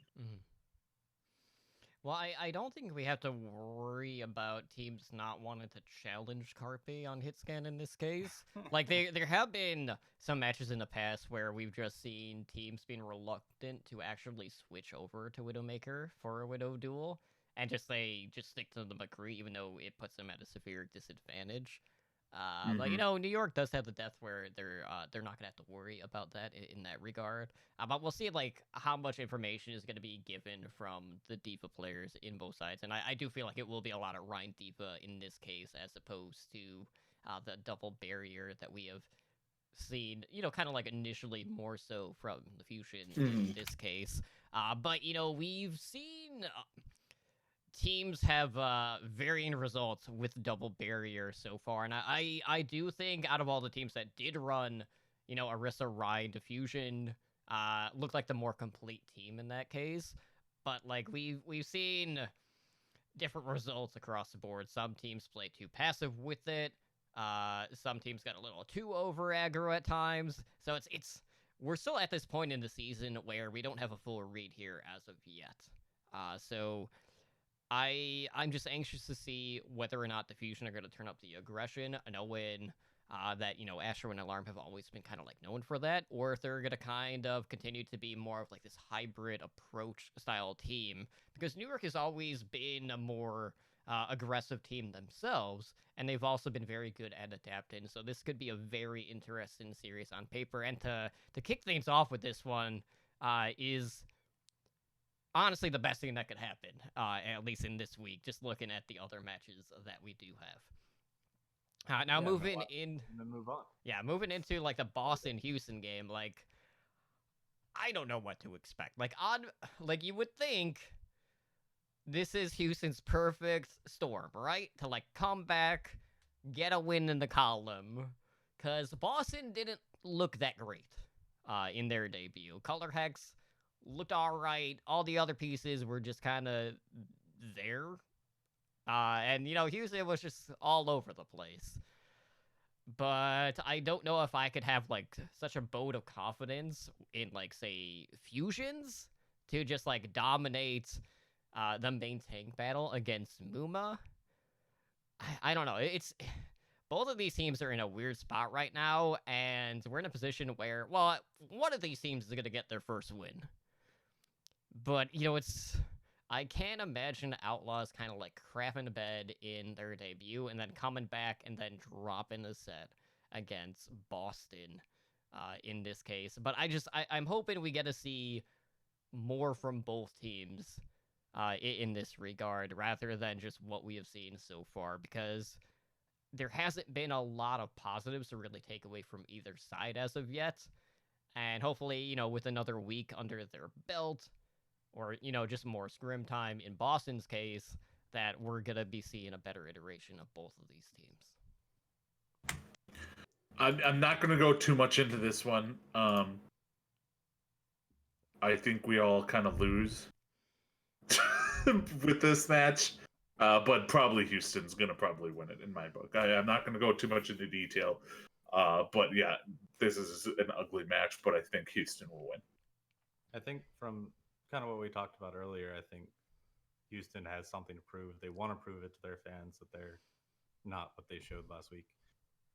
Well, I don't think we have to worry about teams not wanting to challenge Carpe on Hitscan in this case. Like, there have been some matches in the past where we've just seen teams being reluctant to actually switch over to Widowmaker for a Widow duel, and just stick to the McCree, even though it puts them at a severe disadvantage. But you know, New York does have the death where they're not gonna have to worry about that in that regard. But we'll see like how much information is gonna be given from the D.Va players in both sides, and I do feel like it will be a lot of Rhine D.Va in this case as opposed to the double barrier that we have seen. You know, kind of like initially more so from the Fusion in this case. But you know, we've seen. Teams have varying results with double barrier so far, and I do think out of all the teams that did run, you know, Orisa, Rhine, Diffusion, looked like the more complete team in that case. But like we've seen different results across the board. Some teams play too passive with it. Some teams got a little too over aggro at times. So it's we're still at this point in the season where we don't have a full read here as of yet. So. I'm just anxious to see whether or not the Fusion are going to turn up the aggression, knowing that, you know, Astro and Alarm have always been kind of like known for that, or if they're going to kind of continue to be more of like this hybrid approach style team, because New York has always been a more aggressive team themselves, and they've also been very good at adapting, so this could be a very interesting series on paper, and to kick things off with this one is honestly the best thing that could happen, at least in this week, just looking at the other matches that we do have. Now moving in... And then move on. Yeah, moving into, like, the Boston-Houston game, like, I don't know what to expect. Like, you would think this is Houston's perfect storm, right? To, like, come back, get a win in the column, because Boston didn't look that great in their debut. Color Hex looked all right. All the other pieces were just kind of there. And, you know, Houston was just all over the place. But I don't know if I could have, like, such a boat of confidence in, like, say, Fusions to just, like, dominate the main tank battle against Muma. I don't know. It's... Both of these teams are in a weird spot right now, and we're in a position where, well, one of these teams is going to get their first win. But, you know, I can't imagine Outlaws kind of like crapping a bed in their debut and then coming back and then dropping a set against Boston in this case. But I'm hoping we get to see more from both teams in this regard rather than just what we have seen so far, because there hasn't been a lot of positives to really take away from either side as of yet. And hopefully, with another week under their belt, or, just more scrim time in Boston's case, that we're going to be seeing a better iteration of both of these teams. I'm not going to go too much into this one. I think we all kind of lose with this match. But probably Houston's going to probably win it in my book. I'm not going to go too much into detail. But yeah, this is an ugly match, but I think Houston will win. I think from kind of what we talked about earlier, I think Houston has something to prove. They want to prove it to their fans that they're not what they showed last week.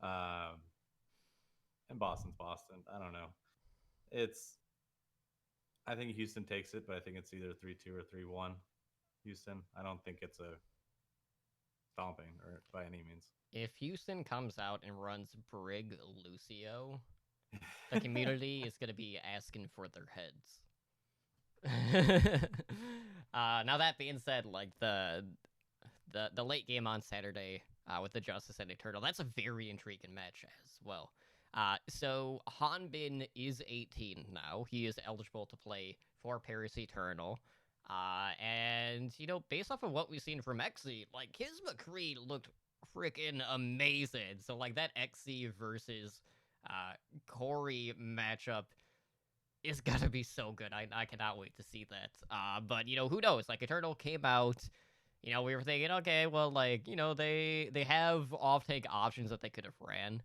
And Boston's Boston. I don't know. I think Houston takes it, but I think it's either 3-2 or 3-1 Houston. I don't think it's a stomping or by any means. If Houston comes out and runs Brig Lucio, the community is going to be asking for their heads. Now that being said, like the late game on Saturday with the Justice and Eternal, that's a very intriguing match as well. So Hanbin is 18 now. He is eligible to play for Paris Eternal. And based off of what we've seen from XC, like his McCree looked freaking amazing. So like that XC versus Corey matchup is gonna be so good. I cannot wait to see that. But who knows? Like Eternal came out. We were thinking, okay, well, like they have off-take options that they could have ran.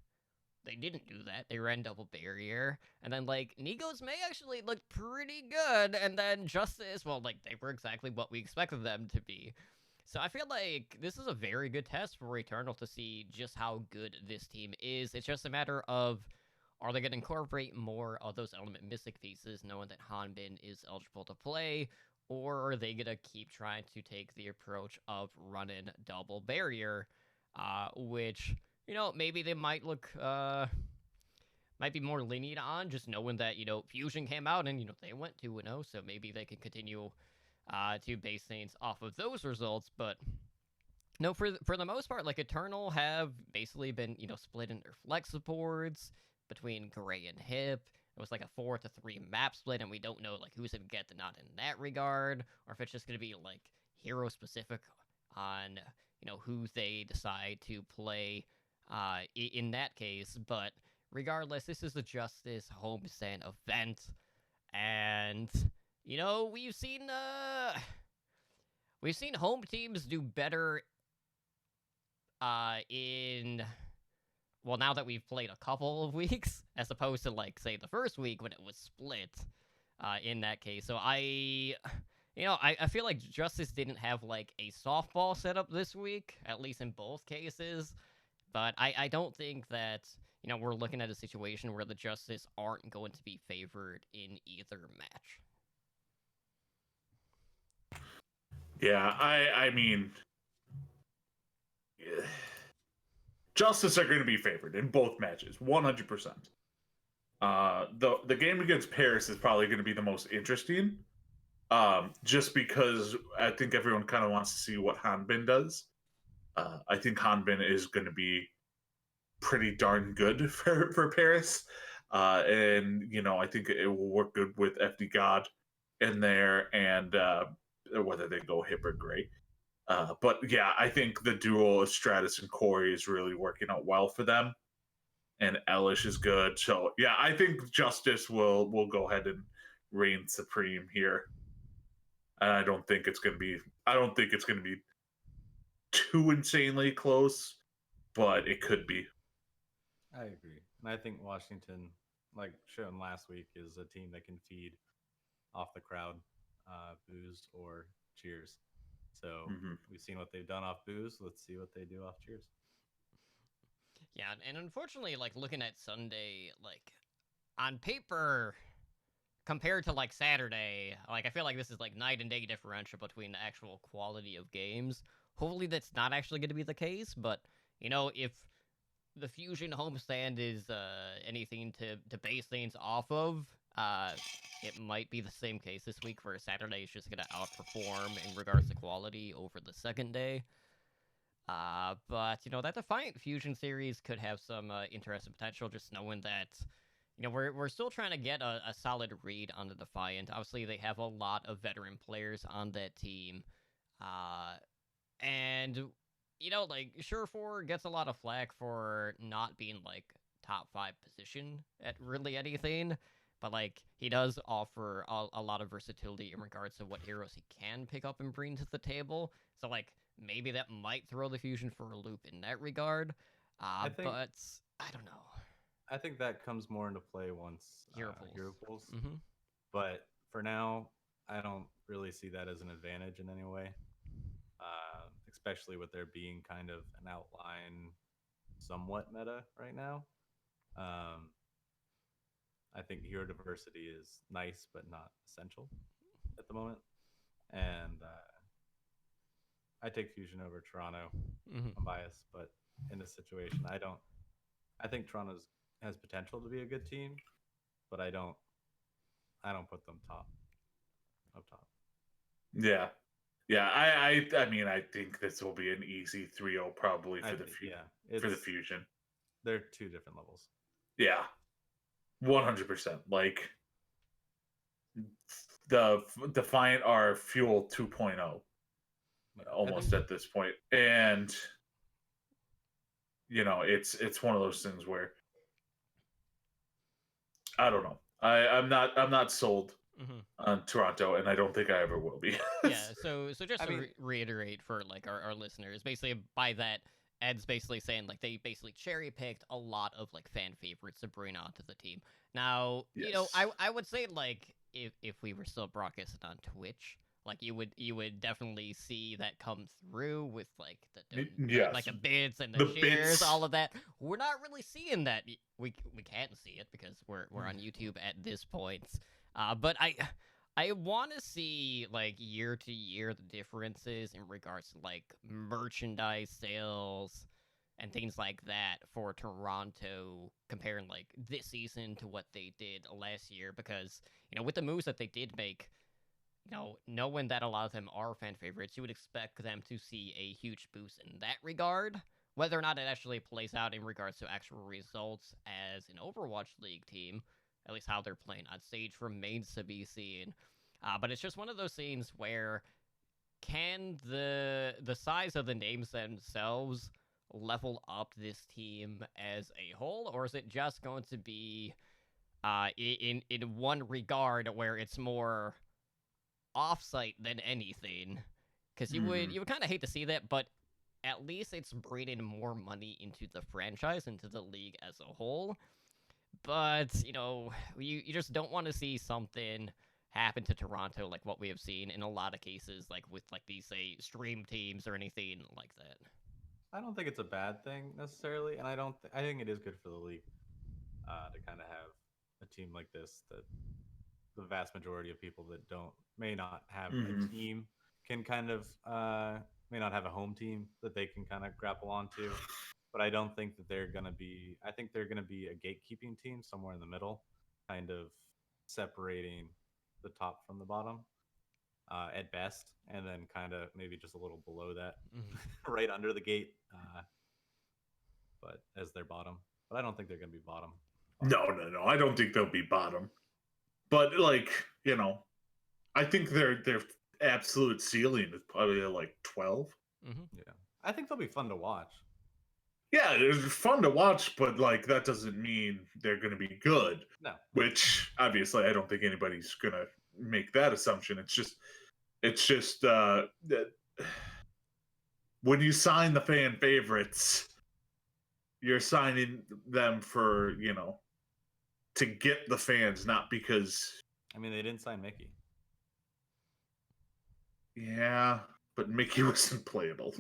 They didn't do that. They ran double barrier. And then, like, Nigo's May actually looked pretty good. And then Justice, well, like, they were exactly what we expected them to be. So I feel like this is a very good test for Eternal to see just how good this team is. It's just a matter of, are they going to incorporate more of those element Mystic pieces, knowing that Hanbin is eligible to play? Or are they going to keep trying to take the approach of running double barrier, which... maybe they might be more lenient on, just knowing that, Fusion came out and, they went 2-0, so maybe they can continue to base things off of those results. But, for the most part, like, Eternal have basically been, split in their flex supports between Gray and Hip. It was like a 4-3 map split, and we don't know, like, who's going to get the nod in that regard, or if it's just going to be, like, hero-specific on, who they decide to play in that case. But regardless, this is the Justice homestand event, and we've seen home teams do better now that we've played a couple of weeks as opposed to, like, say, the first week when it was split in that case. So I feel like Justice didn't have, like, a softball setup this week, at least in both cases. But I don't think that, we're looking at a situation where the Justice aren't going to be favored in either match. Yeah, I mean, Justice are going to be favored in both matches, 100%. The game against Paris is probably going to be the most interesting, just because I think everyone kind of wants to see what Hanbin does. I think Hanbin is going to be pretty darn good for Paris. And, I think it will work good with FD God in there, and whether they go Hip or Gray. But yeah, I think the duo of Stratus and Corey is really working out well for them. And Elish is good. So yeah, I think Justice will go ahead and reign supreme here. And I don't think it's gonna be too insanely close, but it could be. I agree. And I think Washington, like shown last week, is a team that can feed off the crowd, boos or cheers. So we've seen what they've done off boos. Let's see what they do off cheers. Yeah, and unfortunately, like, looking at Sunday, like, on paper, compared to, like, Saturday, like, I feel like this is, like, night and day differential between the actual quality of games. Hopefully that's not actually going to be the case, but, if the Fusion homestand is anything to base things off of, it might be the same case this week, where Saturday is just going to outperform in regards to quality over the second day. But that Defiant Fusion series could have some interesting potential. Just knowing that, we're still trying to get a solid read on the Defiant. Obviously, they have a lot of veteran players on that team, and like Surefour gets a lot of flack for not being like top 5 position at really anything. But like he does offer a lot of versatility in regards to what heroes he can pick up and bring to the table. So like maybe that might throw the Fusion for a loop in that regard. But I don't know. I think that comes more into play once Hero Hero pools. Pools. But for now, I don't really see that as an advantage in any way. Especially with there being kind of an outline, somewhat meta right now. I think hero diversity is nice, but not essential at the moment. And I take Fusion over Toronto. I'm biased, but in this situation, I think Toronto has potential to be a good team, but I don't put them up top. Yeah. Yeah, I mean, I think this will be an easy 3-0 probably for for the Fusion. They're 2 different levels. Yeah. 100%. Like the Defiant are Fuel 2.0 almost at this point. And it's one of those things where I don't know. I'm not sold on Toronto, and I don't think I ever will be. Yeah, so just to reiterate for like our listeners, basically by that, Ed's basically saying like they basically cherry picked a lot of like fan favorites to bring onto the team. Now, Yes. I would say like if we were still broadcasting on Twitch, like you would definitely see that come through with like Yes. like the bits and the shares, all of that. We're not really seeing that. We can't see it because we're on YouTube at this point. But I want to see like year to year the differences in regards to like merchandise sales and things like that for Toronto comparing like this season to what they did last year, because with the moves that they did make, knowing that a lot of them are fan favorites, you would expect them to see a huge boost in that regard. Whether or not it actually plays out in regards to actual results as an Overwatch League team, at least how they're playing on stage, remains to be seen. But it's just one of those scenes where can the size of the names themselves level up this team as a whole, or is it just going to be in one regard where it's more offsite than anything? Because you would kind of hate to see that, but at least it's bringing more money into the franchise, into the league as a whole. But you just don't want to see something happen to Toronto like what we have seen in a lot of cases, like with like these say stream teams or anything like that. I don't think it's a bad thing necessarily, and I think it is good for the league to kind of have a team like this that the vast majority of people that may not have a team can kind of may not have a home team that they can kind of grapple onto. But I don't think that they're going to be. I think they're going to be a gatekeeping team somewhere in the middle, kind of separating the top from the bottom at best, and then kind of maybe just a little below that, right under the gate, but as their bottom. But I don't think they're going to be bottom. No. I don't think they'll be bottom. But like, I think their absolute ceiling is probably like 12. Yeah, I think they'll be fun to watch. Yeah, it's fun to watch, but like that doesn't mean they're going to be good. No. Which obviously I don't think anybody's going to make that assumption. It's just that when you sign the fan favorites, you're signing them for, to get the fans, not because. I mean, they didn't sign Mickey. Yeah, but Mickey wasn't playable.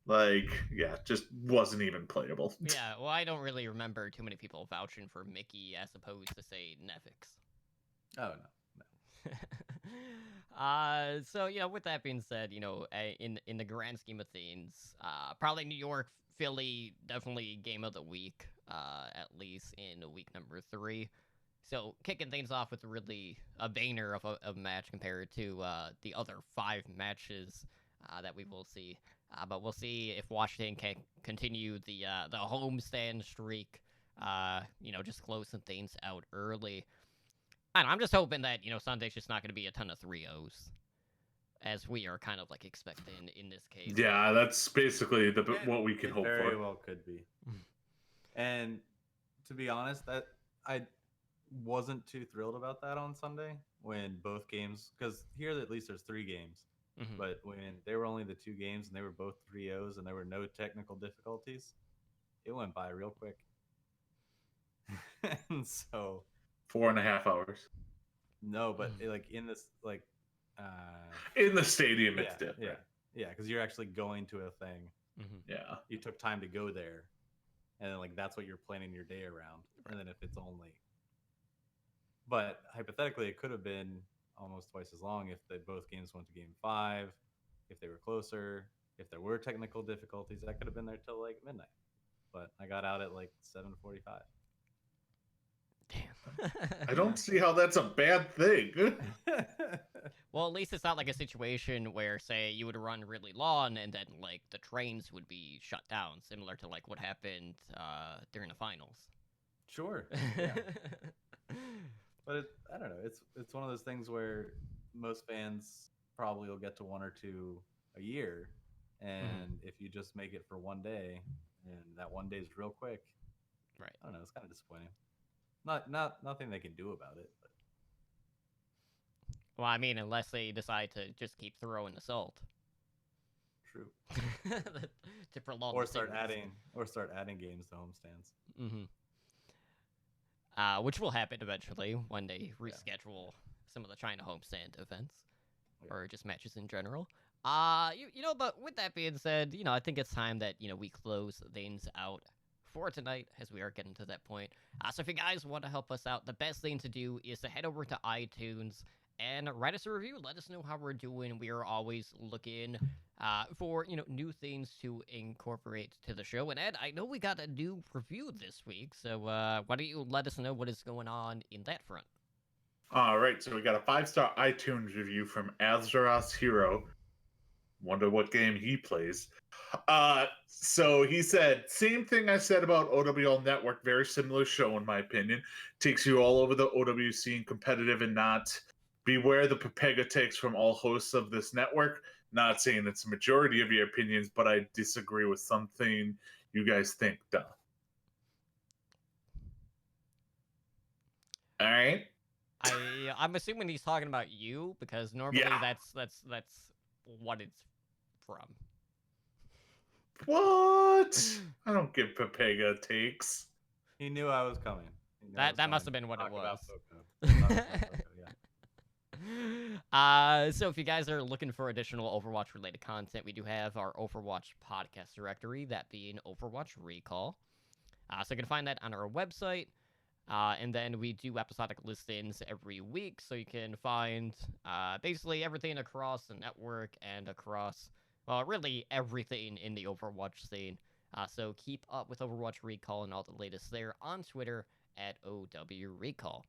Like, yeah, just wasn't even playable. Yeah, well, I don't really remember too many people vouching for Mickey as opposed to, say, Nevix. Oh, no. So, with that being said, in the grand scheme of things, probably New York, Philly, definitely game of the week, at least in week number 3. So, kicking things off with really a banger of a match compared to the other 5 matches that we will see. But we'll see if Washington can continue the homestand streak. Just closing things out early. I'm just hoping that Sunday's just not going to be a ton of 3-0s, as we are kind of like expecting in this case. Yeah, that's basically what we can hope very for. well could be. And to be honest, that I wasn't too thrilled about that on Sunday when both games, because here at least there's 3 games, but when they were only the 2 games and they were both 3-0s and there were no technical difficulties, it went by real quick. And so 4.5 hours. No, but in this in the stadium, it's different. Yeah, because you're actually going to a thing. Yeah, you took time to go there, and then that's what you're planning your day around. And then if it's only, but hypothetically, it could have been almost twice as long if both games went to Game 5, if they were closer, if there were technical difficulties. That could have been there till like midnight, but I got out at like 7:45. Damn. I don't see how that's a bad thing. Well, at least it's not like a situation where, say, you would run really long and then like the trains would be shut down, similar to like what happened during the finals. Sure. Yeah. But I don't know. It's one of those things where most fans probably will get to 1 or 2 a year, and if you just make it for one day, and that one day is real quick, right? I don't know. It's kind of disappointing. Nothing they can do about it. But. Well, I mean, unless they decide to just keep throwing the salt. True. To prolong. Or start adding games to homestands. Which will happen eventually when they reschedule some of the China homestand events, or just matches in general. But with that being said, I think it's time that we close things out for tonight, as we are getting to that point. So if you guys want to help us out, the best thing to do is to head over to iTunes and write us a review. Let us know how we're doing. We are always looking for new things to incorporate to the show. And Ed, I know we got a new review this week, so why don't you let us know what is going on in that front? All right, so we got a 5-star iTunes review from Azeroth's Hero. Wonder what game he plays. So he said, same thing I said about OWL Network, very similar show in my opinion. Takes you all over the OW scene, competitive and not. Beware the Pepega takes from all hosts of this network. Not saying it's a majority of your opinions, but I disagree with something you guys think, duh. All right. I'm assuming he's talking about you, because normally that's what it's from. What? I don't give Pepega takes. He knew I was coming. That must have been what it was. So if you guys are looking for additional Overwatch related content, we do have our Overwatch podcast directory, that being Overwatch Recall. So you can find that on our website. And then we do episodic listings every week, so you can find basically everything across the network and across, well, really everything in the Overwatch scene. So keep up with Overwatch Recall and all the latest there on Twitter at OW Recall.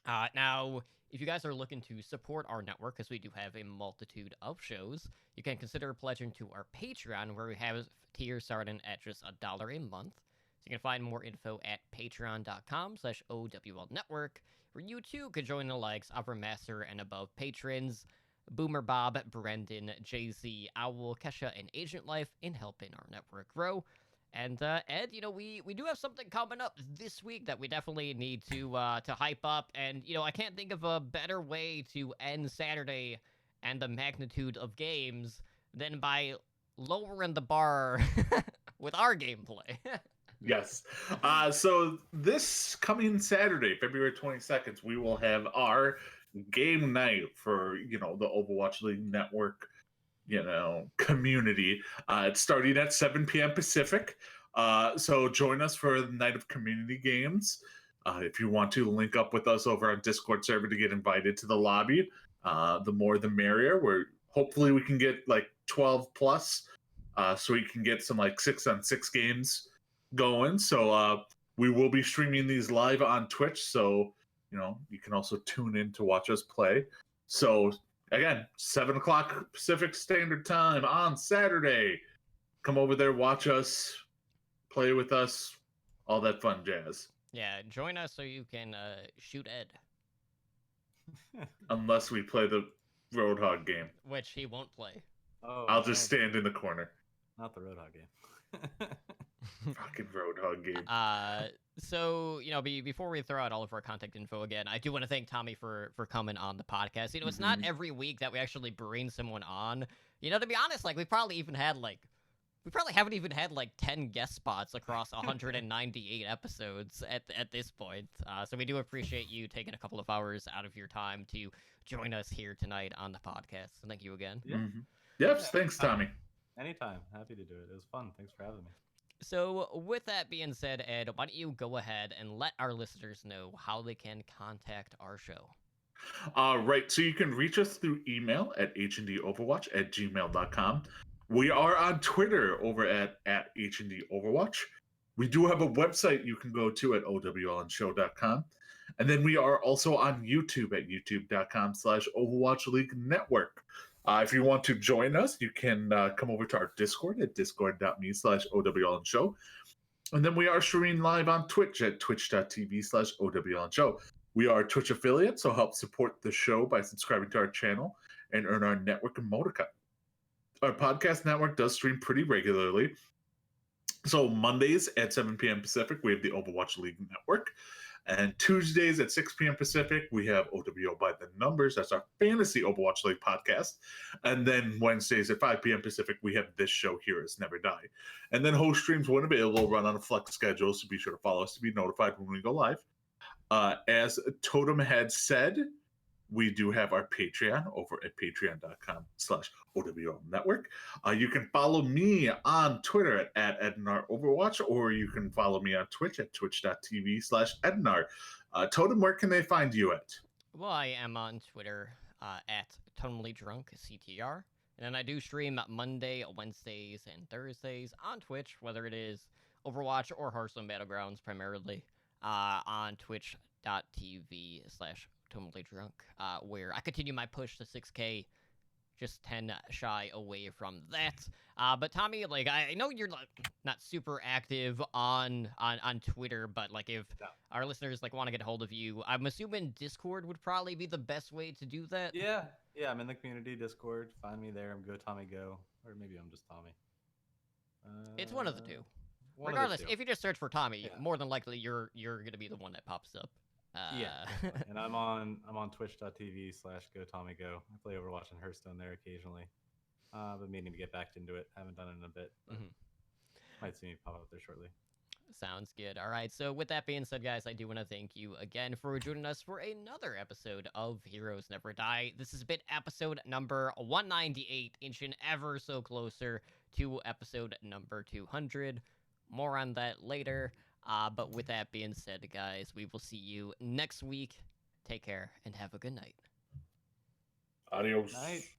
Now, if you guys are looking to support our network, because we do have a multitude of shows, you can consider pledging to our Patreon, where we have tiers starting at just $1 a month. So you can find more info at patreon.com/OWL Network, where you too could join the likes of our master and above patrons, Boomer Bob, Brendan, Jay-Z, Owl, Kesha, and Agent Life in helping our network grow. And Ed, we do have something coming up this week that we definitely need to hype up. And I can't think of a better way to end Saturday and the magnitude of games than by lowering the bar with our gameplay. Yes. So this coming Saturday, February 22nd, we will have our game night for, the Overwatch League Network, community. It's starting at 7 p.m. Pacific. So join us for the night of community games. If you want to link up with us over on Discord server to get invited to the lobby, the more the merrier. Hopefully we can get like 12 plus, so we can get some like 6-on-6 games going. So we will be streaming these live on Twitch, so you can also tune in to watch us play. So Again, 7 o'clock Pacific Standard Time on Saturday. Come over there, watch us, play with us, all that fun jazz. Yeah, join us so you can shoot Ed, Unless we play the Roadhog game. which he won't play. Oh, I'll just stand in the corner. Not the Roadhog game. Fucking Roadhog game. So, before we throw out all of our contact info again, I do want to thank Tommy for coming on the podcast. It's not every week that we actually bring someone on. To be honest, we probably haven't even had 10 guest spots across 198 episodes at this point. So we do appreciate you taking a couple of hours out of your time to join us here tonight on the podcast. So thank you again. Yeah. Yep, thanks, Tommy. Anytime. Happy to do it. It was fun. Thanks for having me. So with that being said, Ed, why don't you go ahead and let our listeners know how they can contact our show? Right, so you can reach us through email at hndoverwatch@gmail.com. We are on Twitter over at hndoverwatch. We do have a website you can go to at owlnshow.com. And then we are also on YouTube at youtube.com/Overwatch League Network. If you want to join us, you can come over to our Discord at discord.me/OWLNshow. And then we are streaming live on Twitch at twitch.tv/OWLNshow. We are a Twitch affiliate, so help support the show by subscribing to our channel and earn our network emoticon. Our podcast network does stream pretty regularly. So Mondays at 7 p.m. Pacific, we have the Overwatch League Network. And Tuesdays at 6 p.m. Pacific, we have OWO by the Numbers. That's our fantasy Overwatch League podcast. And then Wednesdays at 5 p.m. Pacific, we have this show, Heroes Never Die. And then host streams, when available, run on a flex schedule, so be sure to follow us to be notified when we go live. As Totem had said, we do have our Patreon over at patreon.com/OWL Network. You can follow me on Twitter at EdnarOverwatch, or you can follow me on Twitch at twitch.tv/Ednar. Totem, where can they find you at? Well, I am on Twitter at TotemlyDrunkCTR. And then I do stream Monday, Wednesdays, and Thursdays on Twitch, whether it is Overwatch or Hearthstone Battlegrounds primarily, on twitch.tv/TotemlyDrunk, where I continue my push to 6K, just 10 shy away from that. But Tommy, I know you're not super active on Twitter, but if our listeners want to get a hold of you, I'm assuming Discord would probably be the best way to do that. Yeah, I'm in the community Discord. Find me there. I'm GoTommyGo, or maybe I'm just Tommy. It's one of the two. One of the Regardless, two. if you just search for Tommy, Yeah. more than likely you're gonna be the one that pops up. Yeah, and I'm on twitch.tv/GoTommyGo. I play Overwatch and Hearthstone there occasionally. But meaning to get back into it. Haven't done it in a bit. But might see me pop up there shortly. Sounds good. All right. So with that being said, guys, I do want to thank you again for joining us for another episode of Heroes Never Die. This has been episode number 198, inching ever so closer to episode number 200. More on that later. But with that being said, guys, we will see you next week. Take care and have a good night. Adios. Night.